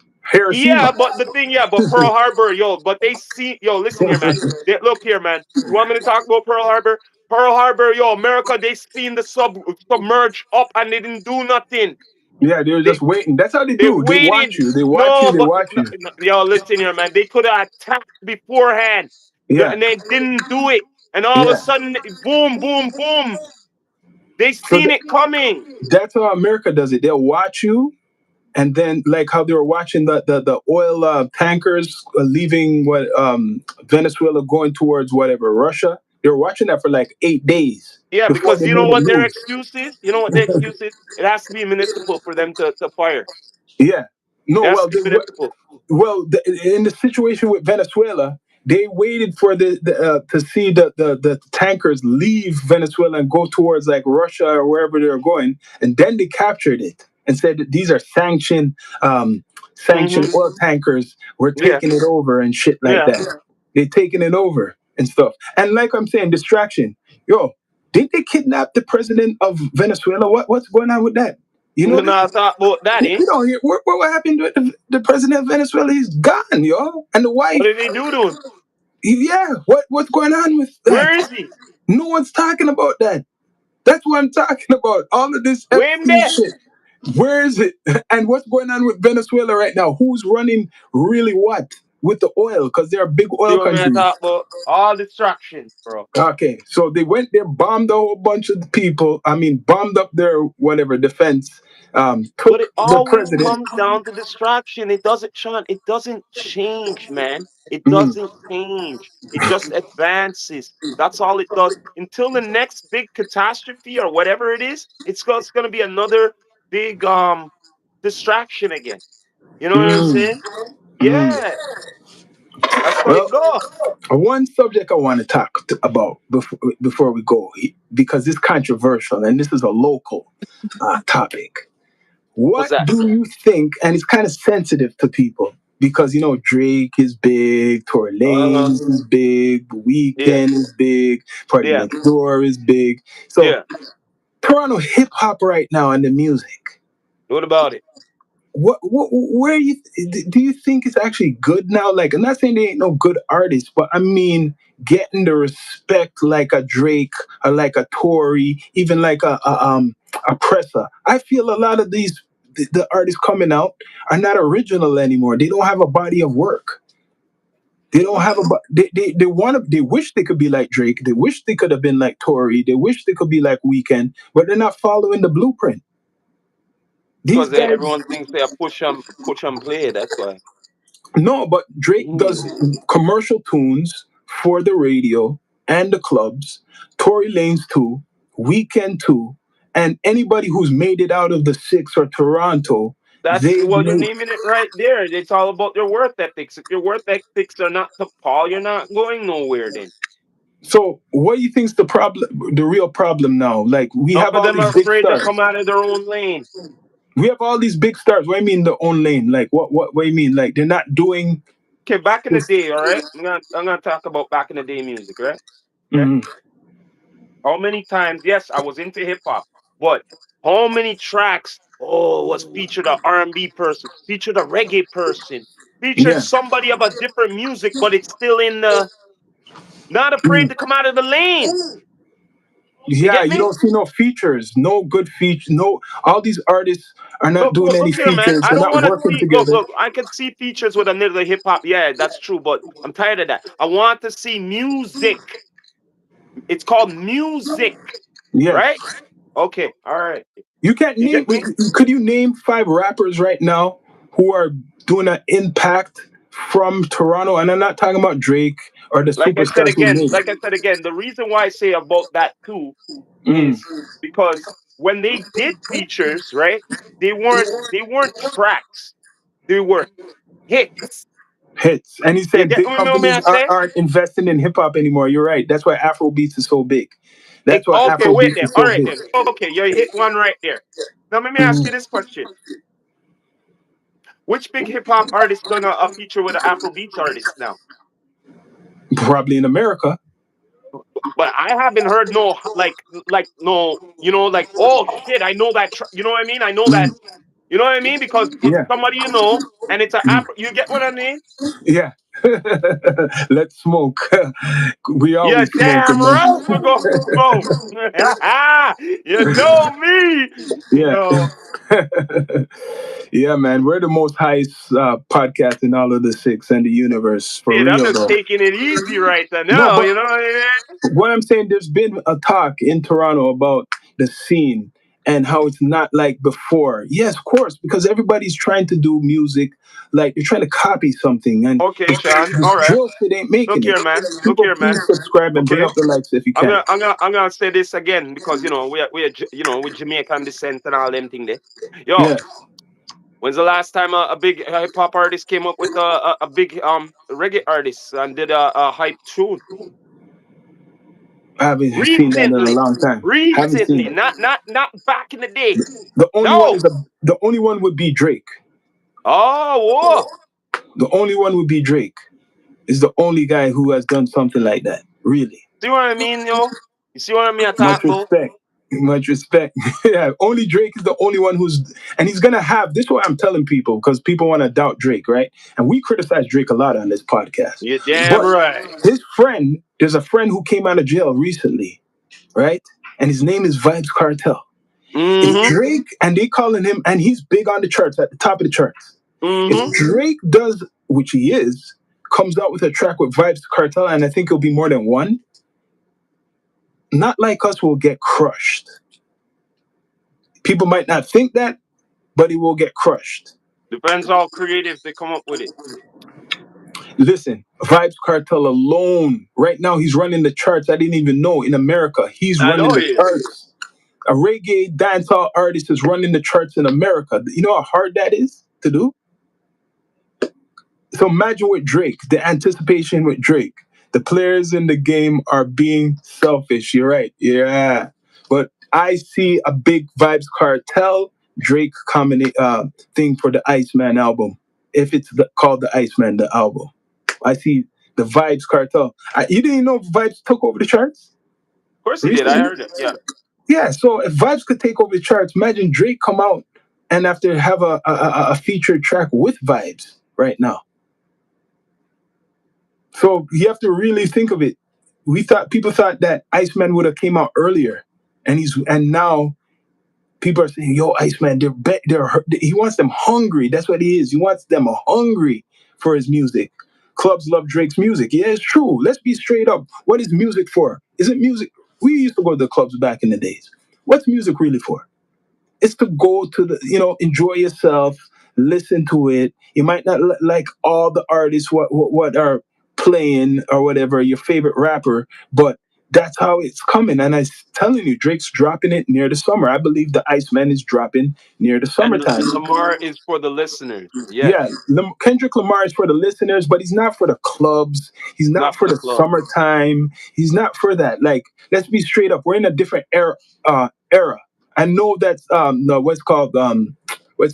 Speaker 2: Yeah,
Speaker 1: Hiroshima.
Speaker 2: but the thing, yeah, but Pearl Harbor, yo, but they see, yo, listen here, man. Look here, man. You want me to talk about Pearl Harbor? Pearl Harbor, yo, America, they seen the submerge up and they didn't do nothing.
Speaker 1: Yeah, they were
Speaker 2: They
Speaker 1: just waiting. That's how they
Speaker 2: they
Speaker 1: do. They watch
Speaker 2: waited.
Speaker 1: you. They watch you.
Speaker 2: No,
Speaker 1: They
Speaker 2: but
Speaker 1: watch
Speaker 2: no,
Speaker 1: you.
Speaker 2: no, yo, listen here, man. They could have attacked beforehand,
Speaker 1: Yeah,
Speaker 2: and they didn't do it. And all of a
Speaker 1: yeah.
Speaker 2: sudden, boom, boom, boom. They
Speaker 1: So
Speaker 2: seen it coming.
Speaker 1: that's how America does it. They'll watch you, and then like how they were watching the oil tankers leaving what Venezuela going towards whatever Russia. They were watching that for like 8 days
Speaker 2: Yeah,
Speaker 1: before
Speaker 2: because
Speaker 1: they
Speaker 2: you know
Speaker 1: made a
Speaker 2: what their
Speaker 1: move.
Speaker 2: excuse is. You know what their excuse is. It has to be municipal for them to fire.
Speaker 1: Yeah. No,
Speaker 2: It has to be municipal.
Speaker 1: in the situation with Venezuela, they waited for to see the tankers leave Venezuela and go towards like Russia or wherever they're going, and then they captured it and said that these are sanctioned
Speaker 2: Hmm.
Speaker 1: oil tankers. We're
Speaker 2: Yeah,
Speaker 1: taking it over and shit like
Speaker 2: yeah.
Speaker 1: that. They're taking it over and stuff. And like I'm saying, distraction. Yo, did they kidnap the president of Venezuela? What's going on with that? You know
Speaker 2: You
Speaker 1: this?
Speaker 2: know, I thought about that, eh?
Speaker 1: You don't hear what happened to the president of Venezuela? He's gone, yo, and the
Speaker 2: What
Speaker 1: wife.
Speaker 2: did they do to him?
Speaker 1: Yeah, what's going on with that?
Speaker 2: Where is he?
Speaker 1: No one's talking about that. That's what I'm talking about. All of this
Speaker 2: Where him
Speaker 1: Epstein
Speaker 2: there?
Speaker 1: shit. Where is it? And what's going on with Venezuela right now? Who's running really what with the oil? Because they're a big
Speaker 2: See
Speaker 1: oil
Speaker 2: what me I
Speaker 1: country.
Speaker 2: thought about? All distractions, bro.
Speaker 1: Okay, so they went there, bombed a whole bunch of people. I mean, bombed up their whatever defense.
Speaker 2: But
Speaker 1: Took
Speaker 2: it
Speaker 1: the
Speaker 2: always
Speaker 1: president.
Speaker 2: comes down to distraction. It doesn't, Sean. It doesn't change, man. It
Speaker 1: Mm,
Speaker 2: doesn't change. It just advances. That's all it does. Until the next big catastrophe or whatever it is, it's gonna be another big distraction again. You know what I'm
Speaker 1: mm,
Speaker 2: saying?
Speaker 1: mm.
Speaker 2: Yeah, that's how it
Speaker 1: Well,
Speaker 2: go.
Speaker 1: one subject I want to talk about before we go, because it's controversial and this is a local topic.
Speaker 2: What's
Speaker 1: What
Speaker 2: that?
Speaker 1: do you think? And it's kind of sensitive to people because you know Drake is big, Tory
Speaker 2: Uh,
Speaker 1: Lanez is big, The
Speaker 2: yeah,
Speaker 1: Weeknd is big, Party
Speaker 2: yeah,
Speaker 1: Next Door is big. So
Speaker 2: yeah.
Speaker 1: Toronto hip hop right now and the music.
Speaker 2: What about it?
Speaker 1: Where you do you think it's actually good now? Like, I'm not saying they ain't no good artists, but I mean, getting the respect like a Drake or like a Tory, even like a Pressa. I feel a lot of these the artists coming out are not original anymore. They don't have a body of work. They don't have they want to they wish they could be like Drake. They wish they could have been like Tory. They wish they could be like Weekend, but they're not following the blueprint. These
Speaker 2: Because
Speaker 1: guys.
Speaker 2: everyone thinks they are push and play. That's why.
Speaker 1: No, but Drake does
Speaker 2: Mm.
Speaker 1: commercial tunes for the radio and the clubs, Tory Lanez too, Weekend too, and anybody who's made it out of the six or Toronto,
Speaker 2: That's
Speaker 1: they've
Speaker 2: well, you're
Speaker 1: made.
Speaker 2: naming it right there. It's all about your worth ethics. If your worth ethics are not to Paul, you're not going nowhere. Then
Speaker 1: So, what do you think's the problem? The real problem now, like we
Speaker 2: none
Speaker 1: have
Speaker 2: of
Speaker 1: all
Speaker 2: them
Speaker 1: these
Speaker 2: are
Speaker 1: big
Speaker 2: afraid to
Speaker 1: stars.
Speaker 2: come out of their own lane.
Speaker 1: We have all these big stars. What do you mean the own lane? Like what do you mean? Like they're not doing
Speaker 2: Okay, back in the
Speaker 1: this.
Speaker 2: day, all right. I'm gonna talk about back in the day music, right? Okay.
Speaker 1: Mhm.
Speaker 2: How many times? Yes, I was into hip hop, but how many tracks? Oh, was featured a R&B person, featured a reggae person, featured
Speaker 1: Yeah.
Speaker 2: somebody of a different music, but it's still in the not afraid
Speaker 1: Mm.
Speaker 2: to come out of the lane. You
Speaker 1: Yeah,
Speaker 2: get
Speaker 1: you
Speaker 2: me?
Speaker 1: don't see no features, no good features, no. All these artists are not doing any
Speaker 2: Look here, man.
Speaker 1: features.
Speaker 2: I
Speaker 1: They're
Speaker 2: don't
Speaker 1: not
Speaker 2: want to
Speaker 1: working
Speaker 2: see. Look,
Speaker 1: together.
Speaker 2: look. I could see features with another hip hop. Yeah, that's true. But I'm tired of that. I want to see music. It's called music,
Speaker 1: Yes.
Speaker 2: right? Okay, all right.
Speaker 1: You can't
Speaker 2: You
Speaker 1: name.
Speaker 2: get me?
Speaker 1: Could you name five rappers right now who are doing an impact from Toronto? And I'm not talking about Drake or the superstars who made
Speaker 2: Like I said again, the reason why I say about that too
Speaker 1: it.
Speaker 2: is because when they did features, right? They weren't tracks. They were hits.
Speaker 1: Hits. And he
Speaker 2: You
Speaker 1: said
Speaker 2: get
Speaker 1: big
Speaker 2: me? What
Speaker 1: companies
Speaker 2: I say?
Speaker 1: aren't investing in hip hop anymore. You're right. That's why Afro beats is so big. That's why
Speaker 2: Okay,
Speaker 1: Afro
Speaker 2: wait
Speaker 1: beats
Speaker 2: there.
Speaker 1: is
Speaker 2: All
Speaker 1: so
Speaker 2: right
Speaker 1: big.
Speaker 2: then. Okay, you hit one right there. Now let me ask you
Speaker 1: Mhm.
Speaker 2: this question: which big hip hop artist done a feature with an Afro beats artist now?
Speaker 1: Probably in America.
Speaker 2: But I haven't heard no no, like, oh shit, I know that. You know what I mean? I know that.
Speaker 1: Mm.
Speaker 2: You know what I mean? Because it's
Speaker 1: Yeah.
Speaker 2: somebody you know, and it's an
Speaker 1: Mm.
Speaker 2: Afro. You get what I mean?
Speaker 1: Yeah. Let's smoke. We
Speaker 2: Yeah,
Speaker 1: always
Speaker 2: damn
Speaker 1: smoking, man.
Speaker 2: right, we're gonna smoke. You know me. You
Speaker 1: Yeah.
Speaker 2: know,
Speaker 1: Yeah, man. We're the most highest podcast in all of the six and the universe. For
Speaker 2: shit, I'm
Speaker 1: real,
Speaker 2: just
Speaker 1: though.
Speaker 2: taking it easy right
Speaker 1: No,
Speaker 2: now.
Speaker 1: but
Speaker 2: You know what I
Speaker 1: what I'm saying, there's been a talk in Toronto about the scene and how it's not like before. Yes, of course, because everybody's trying to do music, like they're trying to copy something, and
Speaker 2: mean? Okay, Sean. All
Speaker 1: this
Speaker 2: right.
Speaker 1: drill shit ain't making
Speaker 2: Look
Speaker 1: it.
Speaker 2: here, man. Look
Speaker 1: People,
Speaker 2: here,
Speaker 1: please
Speaker 2: man.
Speaker 1: subscribe and bring
Speaker 2: Okay.
Speaker 1: up the likes if you can.
Speaker 2: I'm gonna say this again because we're with Jamaican descent and all them thing there. Yo,
Speaker 1: Yeah,
Speaker 2: when's the last time a big hip hop artist came up with a big reggae artist and did a hype tune?
Speaker 1: I haven't seen that in a
Speaker 2: Recently,
Speaker 1: long time. Haven't seen
Speaker 2: recently,
Speaker 1: it.
Speaker 2: not back in the day.
Speaker 1: The only one
Speaker 2: No.
Speaker 1: is the only one would be Drake.
Speaker 2: Oh, whoa.
Speaker 1: The only one would be Drake. Is the only guy who has done something like that. Really.
Speaker 2: See what I mean, yo? You see what I mean? I
Speaker 1: Much
Speaker 2: talk about.
Speaker 1: respect. Much respect. Yeah, only Drake is the only one who's, and he's gonna have. This is what I'm telling people because people want to doubt Drake, right? And we criticize Drake a lot on this podcast.
Speaker 2: You're damn
Speaker 1: But
Speaker 2: right.
Speaker 1: his friend, there's a friend who came out of jail recently, right? And his name is Vibes Cartel. If
Speaker 2: Mm-hmm.
Speaker 1: Drake, and they calling him, and he's big on the charts, at the top of the charts. If
Speaker 2: Mm-hmm.
Speaker 1: Drake does, which he is, comes out with a track with Vibes Cartel, and I think it'll be more than one, Not Like Us will get crushed. People might not think that, but it will get crushed.
Speaker 2: Depends how creative they come up with it.
Speaker 1: Listen, Vibes Cartel alone, right now he's running the charts. I didn't even know in America. He's
Speaker 2: I
Speaker 1: running
Speaker 2: know
Speaker 1: the
Speaker 2: he is.
Speaker 1: charts. A reggae dancehall artist is running the charts in America. You know how hard that is to do? So imagine with Drake, the anticipation with Drake. The players in the game are being selfish. You're right. Yeah. But I see a big Vibes Cartel Drake thing for the Iceman album. If it's called the Iceman, the album. I see the Vibes Cartel. You didn't know Vibes took over the charts
Speaker 2: Of course he did. I
Speaker 1: recently?
Speaker 2: heard it. Yeah.
Speaker 1: Yeah, so if Vibes could take over the charts, imagine Drake come out and after have a featured track with Vibes right now. So you have to really think of it. People thought that Iceman would have came out earlier, and now people are saying, "Yo, Iceman, he wants them hungry. That's what he is. He wants them hungry for his music." Clubs love Drake's music. Yeah, it's true. Let's be straight up. What is music for? Is it music? We used to go to the clubs back in the days. What's music really for? It's to go to enjoy yourself, listen to it. You might not like all the artists what are playing or whatever, your favorite rapper, but that's how it's coming. And I'm telling you, Drake's dropping it near the summer. I believe the Iceman is dropping near the
Speaker 2: And
Speaker 1: summertime.
Speaker 2: Lamar is for the listeners.
Speaker 1: Yeah,
Speaker 2: Yes.
Speaker 1: Kendrick Lamar is for the listeners, but he's not for the clubs. He's not
Speaker 2: Not
Speaker 1: for
Speaker 2: for the
Speaker 1: the
Speaker 2: club.
Speaker 1: summertime. He's not for that. Like, let's be straight up. We're in a different era. Era. I know that's no, what's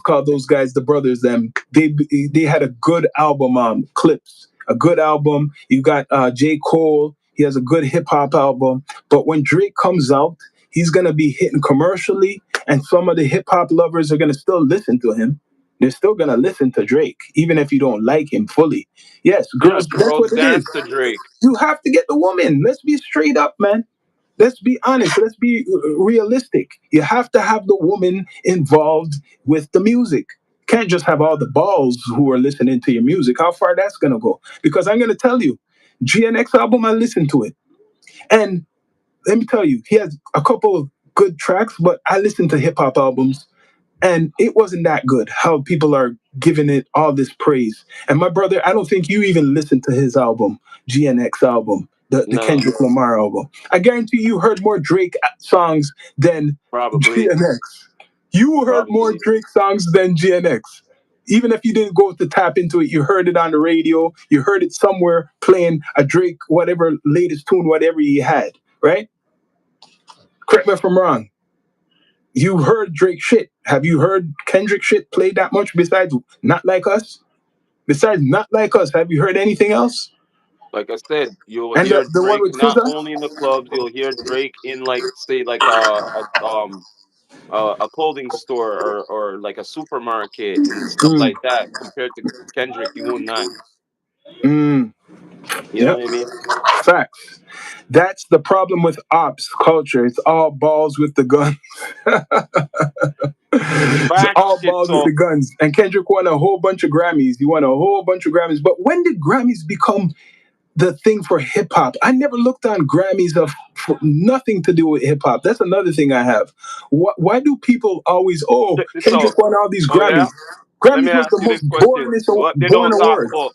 Speaker 1: called those guys, the brothers. Them they had a good album. Clips, a good album. You got J. Cole. He has a good hip hop album. But when Drake comes out, he's gonna be hitting commercially, and some of the hip hop lovers are gonna still listen to him. They're still gonna listen to Drake, even if you don't like him fully. Yes,
Speaker 2: Yeah,
Speaker 1: girls, that's
Speaker 2: girls
Speaker 1: what it is.
Speaker 2: dance to Drake.
Speaker 1: You have to get the woman. Let's be straight up, man. Let's be honest. Let's be realistic. You have to have the woman involved with the music. Can't just have all the balls who are listening to your music. How far that's gonna go? Because I'm gonna tell you, GNX album, I listened to it, and let me tell you, he has a couple of good tracks, but I listened to hip hop albums and it wasn't that good how people are giving it all this praise. And my brother, I don't think you even listened to his album, GNX album, the
Speaker 2: No,
Speaker 1: Kendrick Lamar album. I guarantee you heard more Drake songs than
Speaker 2: probably.
Speaker 1: GNX. You heard more
Speaker 2: Probably.
Speaker 1: Drake songs than GNX. Even if you didn't go to tap into it, you heard it on the radio, you heard it somewhere playing a Drake, whatever latest tune, whatever he had, right? Correct me if I'm wrong. You heard Drake shit. Have you heard Kendrick shit played that much besides Not Like Us? Besides Not Like Us, have you heard anything else?
Speaker 2: Like I said, you'll
Speaker 1: And
Speaker 2: hear
Speaker 1: the one
Speaker 2: Drake
Speaker 1: with
Speaker 2: not
Speaker 1: SZA?
Speaker 2: only in the clubs, you'll hear Drake in like say like a clothing store or like a supermarket and stuff
Speaker 1: Mm,
Speaker 2: like that. Compared to Kendrick, you will not.
Speaker 1: mm,
Speaker 2: You know
Speaker 1: yep.
Speaker 2: what I mean?
Speaker 1: Facts. That's the problem with ops culture. It's all balls with the gun. It's
Speaker 2: Fact
Speaker 1: all
Speaker 2: shit.
Speaker 1: balls with
Speaker 2: So
Speaker 1: the guns. And Kendrick won a whole bunch of Grammys. He won a whole bunch of Grammys. But when did Grammys become the thing for hip hop? I never looked on Grammys of for nothing to do with hip hop. That's another thing I have. Why do people always, oh,
Speaker 2: check this out.
Speaker 1: Kendrick won all these
Speaker 2: Oh yeah.
Speaker 1: Grammys?
Speaker 2: Let me
Speaker 1: Grammys was
Speaker 2: ask
Speaker 1: the
Speaker 2: you
Speaker 1: most
Speaker 2: this question:
Speaker 1: boringest
Speaker 2: What they
Speaker 1: boring
Speaker 2: don't talk
Speaker 1: award.
Speaker 2: about?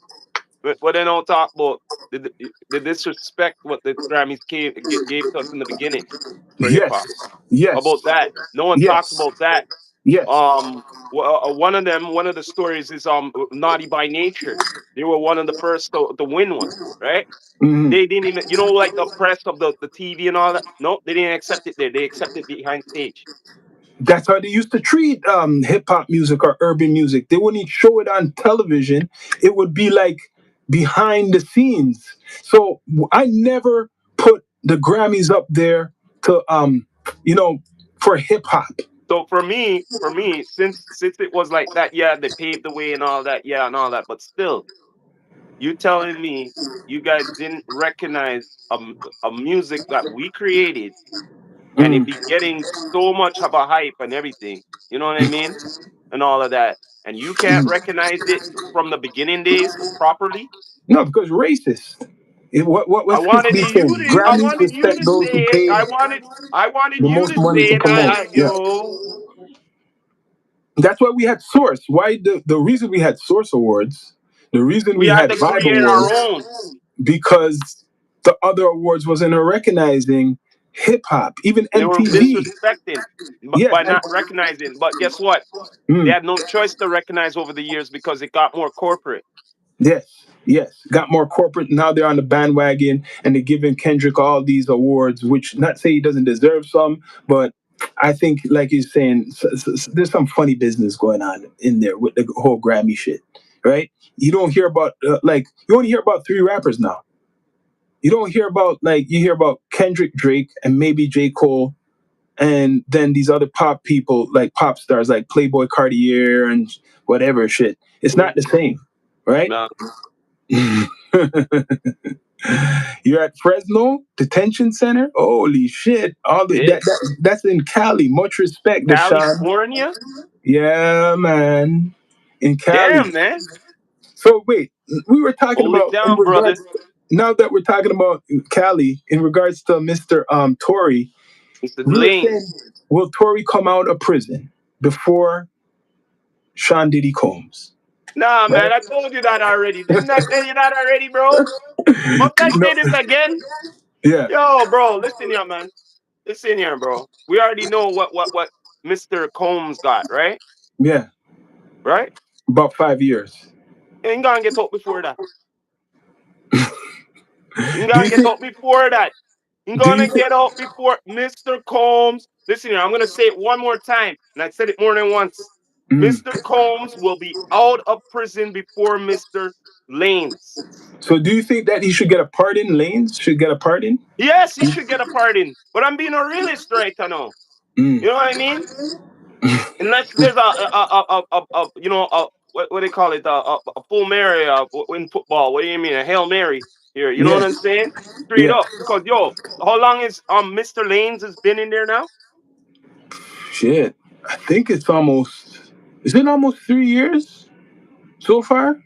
Speaker 2: What they don't talk about? The disrespect what the Grammys gave to us in the beginning for hip
Speaker 1: Yes,
Speaker 2: hop.
Speaker 1: yes,
Speaker 2: About that, no one talks
Speaker 1: yes,
Speaker 2: about that.
Speaker 1: yes.
Speaker 2: One of them, one of the stories is Naughty by Nature. They were one of the first to win one, right?
Speaker 1: Mhm.
Speaker 2: They didn't even, like the press of the TV and all that. No, they didn't accept it there. They accepted behind stage.
Speaker 1: That's how they used to treat hip hop music or urban music. They wouldn't show it on television. It would be like behind the scenes. So I never put the Grammys up there to you know, for hip hop.
Speaker 2: So for me, since it was like that, yeah, they paved the way and all that, yeah, and all that. But still, you telling me you guys didn't recognize a music that we created and it
Speaker 1: Mm,
Speaker 2: be getting so much of a hype and everything. You know what I mean? And all of that. And you can't
Speaker 1: mm.
Speaker 2: recognize it from the beginning days properly.
Speaker 1: No, because racist. What
Speaker 2: I
Speaker 1: was
Speaker 2: wanted
Speaker 1: 50
Speaker 2: you
Speaker 1: saying?
Speaker 2: to I
Speaker 1: Grammys
Speaker 2: wanted you
Speaker 1: respect
Speaker 2: to
Speaker 1: those who
Speaker 2: say it.
Speaker 1: paid
Speaker 2: I wanted
Speaker 1: the
Speaker 2: you
Speaker 1: most
Speaker 2: to
Speaker 1: money
Speaker 2: say
Speaker 1: to
Speaker 2: it.
Speaker 1: promote. Yeah. That's why we had Source. Why the reason we had Source Awards, the reason
Speaker 2: We
Speaker 1: we
Speaker 2: had
Speaker 1: had
Speaker 2: to
Speaker 1: Vibe
Speaker 2: create our
Speaker 1: Awards,
Speaker 2: own.
Speaker 1: because the other awards wasn't recognizing hip hop. Even
Speaker 2: They were
Speaker 1: MTV.
Speaker 2: disrespecting
Speaker 1: Yes.
Speaker 2: by not recognizing. But guess what? They
Speaker 1: Mm,
Speaker 2: had no choice to recognize over the years because it got more corporate.
Speaker 1: yes. Yes. Got more corporate. Now they're on the bandwagon and they're giving Kendrick all these awards, which not say he doesn't deserve some, but I think, like you're saying, there's some funny business going on in there with the whole Grammy shit, right? You don't hear about you only hear about three rappers now. You don't hear about you hear about Kendrick, Drake, and maybe J. Cole, and then these other pop people like pop stars like Playboy Cartier and whatever shit. It's not the same, right?
Speaker 2: Now,
Speaker 1: You're at Fresno Detention Center. Holy shit! All
Speaker 2: yeah,
Speaker 1: that's in Cali. Much respect, Deshaun.
Speaker 2: California.
Speaker 1: Yeah, man, in Cali.
Speaker 2: Damn, man,
Speaker 1: So wait, we were talking
Speaker 2: hold it
Speaker 1: about in
Speaker 2: down, brother.
Speaker 1: regards. Now that we're talking about Cali, in regards to Mr. Tory,
Speaker 2: Mr.
Speaker 1: we were
Speaker 2: Delane.
Speaker 1: saying, will Tory come out of prison before Sean Diddy Combs?
Speaker 2: Nah,
Speaker 1: Right?
Speaker 2: man, I told you that already. Didn't I tell you that already, bro? Must I
Speaker 1: No,
Speaker 2: say this again?
Speaker 1: yeah,
Speaker 2: Yo, bro, listen here, man. Listen here, bro. We already know what Mr. Combs got, right?
Speaker 1: yeah.
Speaker 2: Right?
Speaker 1: About 5 years.
Speaker 2: You ain't gonna get out before that. You ain't
Speaker 1: Do
Speaker 2: gonna
Speaker 1: you
Speaker 2: get
Speaker 1: think?
Speaker 2: out before that. You
Speaker 1: Do you
Speaker 2: gonna
Speaker 1: think?
Speaker 2: get out before Mr. Combs. Listen here, I'm gonna say it one more time, and I said it more than once.
Speaker 1: Mm.
Speaker 2: Mr. Combs will be out of prison before Mr. Lanes.
Speaker 1: So do you think that he should get a pardon? Lanes should get a pardon?
Speaker 2: Yes, he should get a pardon, but I'm being a realist right now.
Speaker 1: Mm.
Speaker 2: You know what I mean? Unless there's a what they call it a full Mary in football. What do you mean a Hail Mary here? You know
Speaker 1: Yeah,
Speaker 2: what I'm saying? Straight
Speaker 1: yeah.
Speaker 2: up, because yo, how long is Mr. Lanes has been in there now?
Speaker 1: Shit. I think it's almost. Is it almost 3 years so far?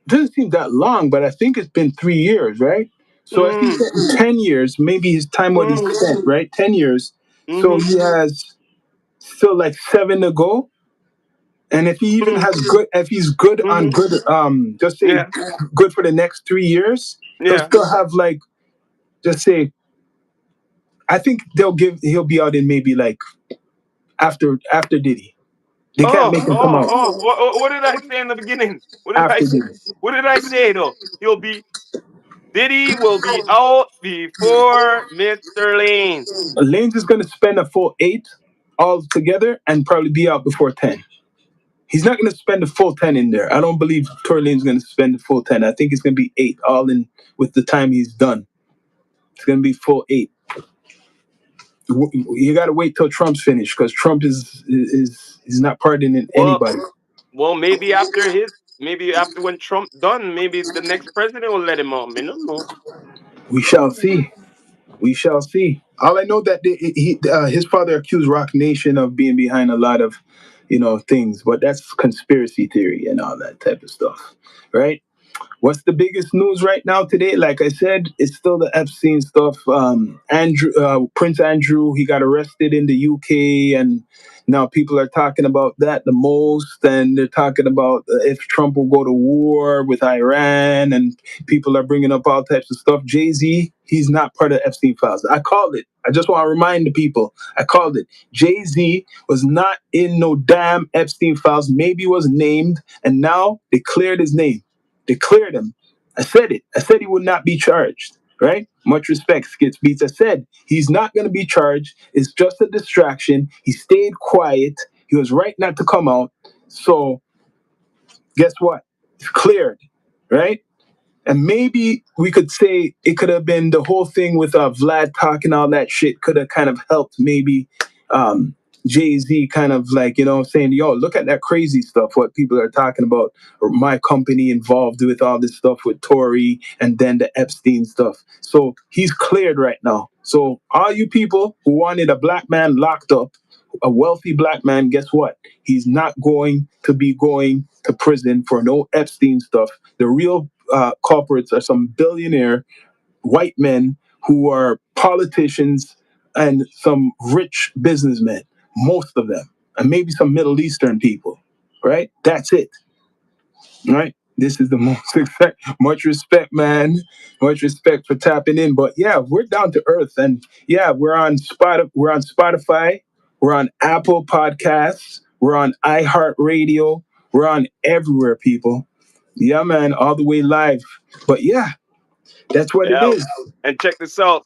Speaker 1: Doesn't seem that long, but I think it's been 3 years, right? So if he's
Speaker 2: Mm,
Speaker 1: getting 10 years, maybe his time what he
Speaker 2: mm,
Speaker 1: spent, right? 10 years. So
Speaker 2: mm-hmm,
Speaker 1: he has still like seven to go. And if he even
Speaker 2: mm,
Speaker 1: has good, if he's good on
Speaker 2: mm-hmm.
Speaker 1: good, just say
Speaker 2: Yeah,
Speaker 1: good for the next 3 years, he'll
Speaker 2: yeah.
Speaker 1: still have like, just say, I think he'll be out in maybe like after Diddy. They can't
Speaker 2: Oh,
Speaker 1: make him come
Speaker 2: oh,
Speaker 1: out
Speaker 2: oh. What did I say in the beginning? What did I
Speaker 1: after
Speaker 2: say?
Speaker 1: Diddy.
Speaker 2: What did I say though? He'll be Diddy will be out before Mr. Lanes.
Speaker 1: Lanes is going to spend a full eight all together and probably be out before 10. He's not going to spend the full 10 in there. I don't believe Tory Lane's going to spend the full 10. I think it's going to be eight all in with the time he's done. It's going to be full eight. You got to wait till Trump's finished because Trump is not pardoning
Speaker 2: Well,
Speaker 1: anybody.
Speaker 2: well, maybe after when Trump done, maybe the next president will let him out. I don't know.
Speaker 1: We shall see. We shall see. All I know that his father accused Rock Nation of being behind a lot of, things, but that's conspiracy theory and all that type of stuff, right? What's the biggest news right now today? Like I said, it's still the Epstein stuff. Prince Andrew, he got arrested in the UK, and now people are talking about that the most. And they're talking about if Trump will go to war with Iran, and people are bringing up all types of stuff. Jay Z, he's not part of Epstein files. I called it. I just want to remind the people. I called it. Jay Z was not in no damn Epstein files. Maybe was named, and now they cleared his name. Declared him. I said it. I said he would not be charged. Right? Much respect, Skits Beats. I said he's not going to be charged. It's just a distraction. He stayed quiet. He was right not to come out. So guess what? It's cleared. Right? And maybe we could say it could have been the whole thing with Vlad talking all that shit could have kind of helped maybe um, Jay Z kind of like, saying, yo, look at that crazy stuff, what people are talking about, or my company involved with all this stuff with Tory and then the Epstein stuff. So he's cleared right now. So all you people who wanted a black man locked up, a wealthy black man, guess what? He's not going to be going to prison for no Epstein stuff. The real culprits are some billionaire white men who are politicians and some rich businessmen, most of them, and maybe some Middle Eastern people, right? That's it, right? This is the most respect. Much respect, man. Much respect for tapping in. But yeah, we're down to earth, and yeah, We're on Spotify. We're on Apple Podcasts. We're on iHeartRadio. We're on everywhere, people. Yeah, man, all the way live. But yeah, that's what it
Speaker 2: Yeah.
Speaker 1: is.
Speaker 2: And check this out.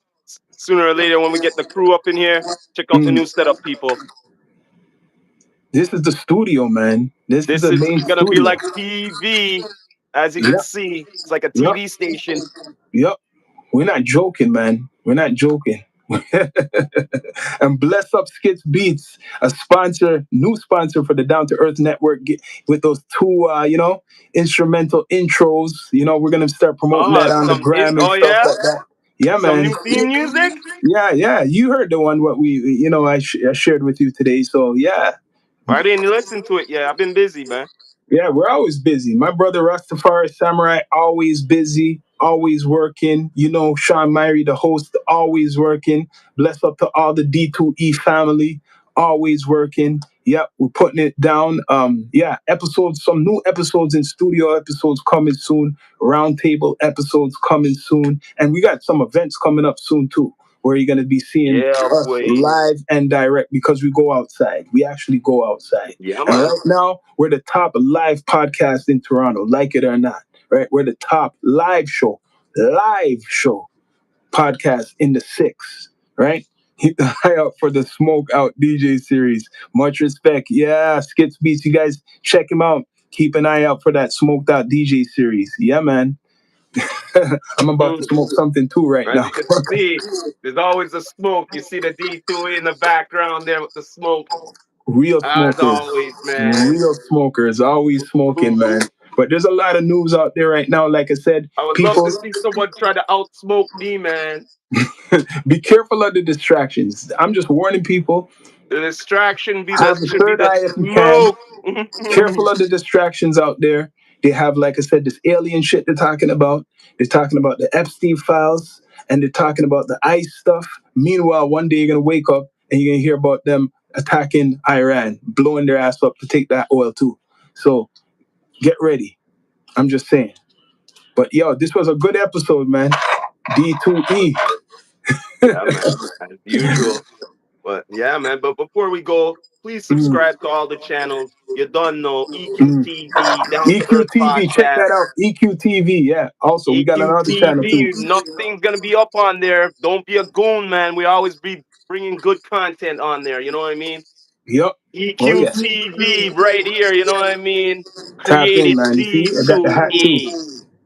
Speaker 2: Sooner or later, when we get the crew up in here, check out the
Speaker 1: Mm.
Speaker 2: new setup, people.
Speaker 1: This is the studio, man. This is
Speaker 2: This
Speaker 1: the
Speaker 2: is
Speaker 1: main
Speaker 2: gonna be
Speaker 1: studio.
Speaker 2: like TV, as you can
Speaker 1: Yep,
Speaker 2: see. It's like a
Speaker 1: yep,
Speaker 2: TV station.
Speaker 1: yep. We're not joking, man. We're not joking. And Bless Up Skits Beats, a sponsor, new sponsor for the Down to Earth Network, with those two, instrumental intros. We're gonna start promoting that
Speaker 2: Oh,
Speaker 1: on the gram and
Speaker 2: oh
Speaker 1: stuff
Speaker 2: yeah,
Speaker 1: like that. Yeah,
Speaker 2: some
Speaker 1: man.
Speaker 2: new theme music.
Speaker 1: Yeah, yeah. You heard the one what I shared with you today. So yeah,
Speaker 2: I didn't listen to it yet. I've been busy, man.
Speaker 1: yeah, we're always busy. My brother Rastafari Samurai, always busy, always working. Sean Myrie, the host, always working. Bless up to all the D2E family, always working. Yeah, we're putting it down. Yeah, episodes, some new episodes in studio episodes coming soon, roundtable episodes coming soon, and we got some events coming up soon too, where you're gonna be seeing
Speaker 2: Yeah,
Speaker 1: us
Speaker 2: boy.
Speaker 1: live and direct because we go outside. We actually go outside,
Speaker 2: Yeah,
Speaker 1: and
Speaker 2: man.
Speaker 1: right now we're the top live podcast in Toronto, like it or not. Right, we're the top live show podcast in the six, right? Keep the eye out for the Smoke Out DJ series. Much respect. Yeah, Skits Beats, you guys check him out. Keep an eye out for that Smoked Out DJ series. Yeah, man. I'm about to
Speaker 2: Mhm.
Speaker 1: smoke something too right
Speaker 2: As
Speaker 1: now.
Speaker 2: you can see, there's always a smoke. You see the D2 in the background there with the smoke.
Speaker 1: Real
Speaker 2: As
Speaker 1: smokers.
Speaker 2: always, man.
Speaker 1: Real smokers. Always smoking,
Speaker 2: Ooh,
Speaker 1: man. But there's a lot of news out there right now. Like I said,
Speaker 2: I would love
Speaker 1: people
Speaker 2: to see someone try to outsmoke me, man.
Speaker 1: be careful of the distractions. I'm just warning people.
Speaker 2: The distraction
Speaker 1: Have a
Speaker 2: should be
Speaker 1: third
Speaker 2: the
Speaker 1: eye if you can.
Speaker 2: smoke.
Speaker 1: Careful of the distractions out there. They have, like I said, this alien shit they're talking about. They're talking about the Epstein files and they're talking about the ICE stuff. Meanwhile, one day you're going to wake up and you're going to hear about them attacking Iran, blowing their ass up to take that oil too. So get ready. I'm just saying. But yo, this was a good episode, man. D2E.
Speaker 2: Yeah, man. As usual. But yeah, man. But before we go, please
Speaker 1: Mm,
Speaker 2: subscribe to all the channels. You don't know
Speaker 1: mm.
Speaker 2: EQTV, Down to Earth
Speaker 1: EQTV, check that
Speaker 2: Podcast,
Speaker 1: out. EQTV, yeah. Also, we got another channel too.
Speaker 2: EQTV. Nothing's gonna be up on there. Don't be a goon, man. We always be bringing good content on there. You know what I mean?
Speaker 1: Yep. Oh yeah.
Speaker 2: EQTV right here. You know what I mean?
Speaker 1: Tap in,
Speaker 2: Created
Speaker 1: man. You see, I got the hat too.
Speaker 2: D2E.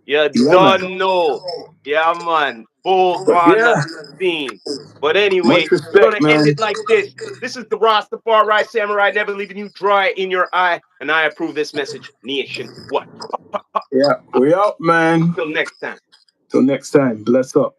Speaker 2: You
Speaker 1: Yeah, man.
Speaker 2: don't know. Yeah, man. Both
Speaker 1: But
Speaker 2: on
Speaker 1: yeah,
Speaker 2: the scene. But
Speaker 1: much
Speaker 2: anyway, we're
Speaker 1: respect,
Speaker 2: gonna end
Speaker 1: man.
Speaker 2: it like this. This is the Rastafari Samurai, never leaving you dry in your eye, and I approve this message, nation. What?
Speaker 1: Yeah, we out, man.
Speaker 2: Till next time.
Speaker 1: Till next time. Bless up.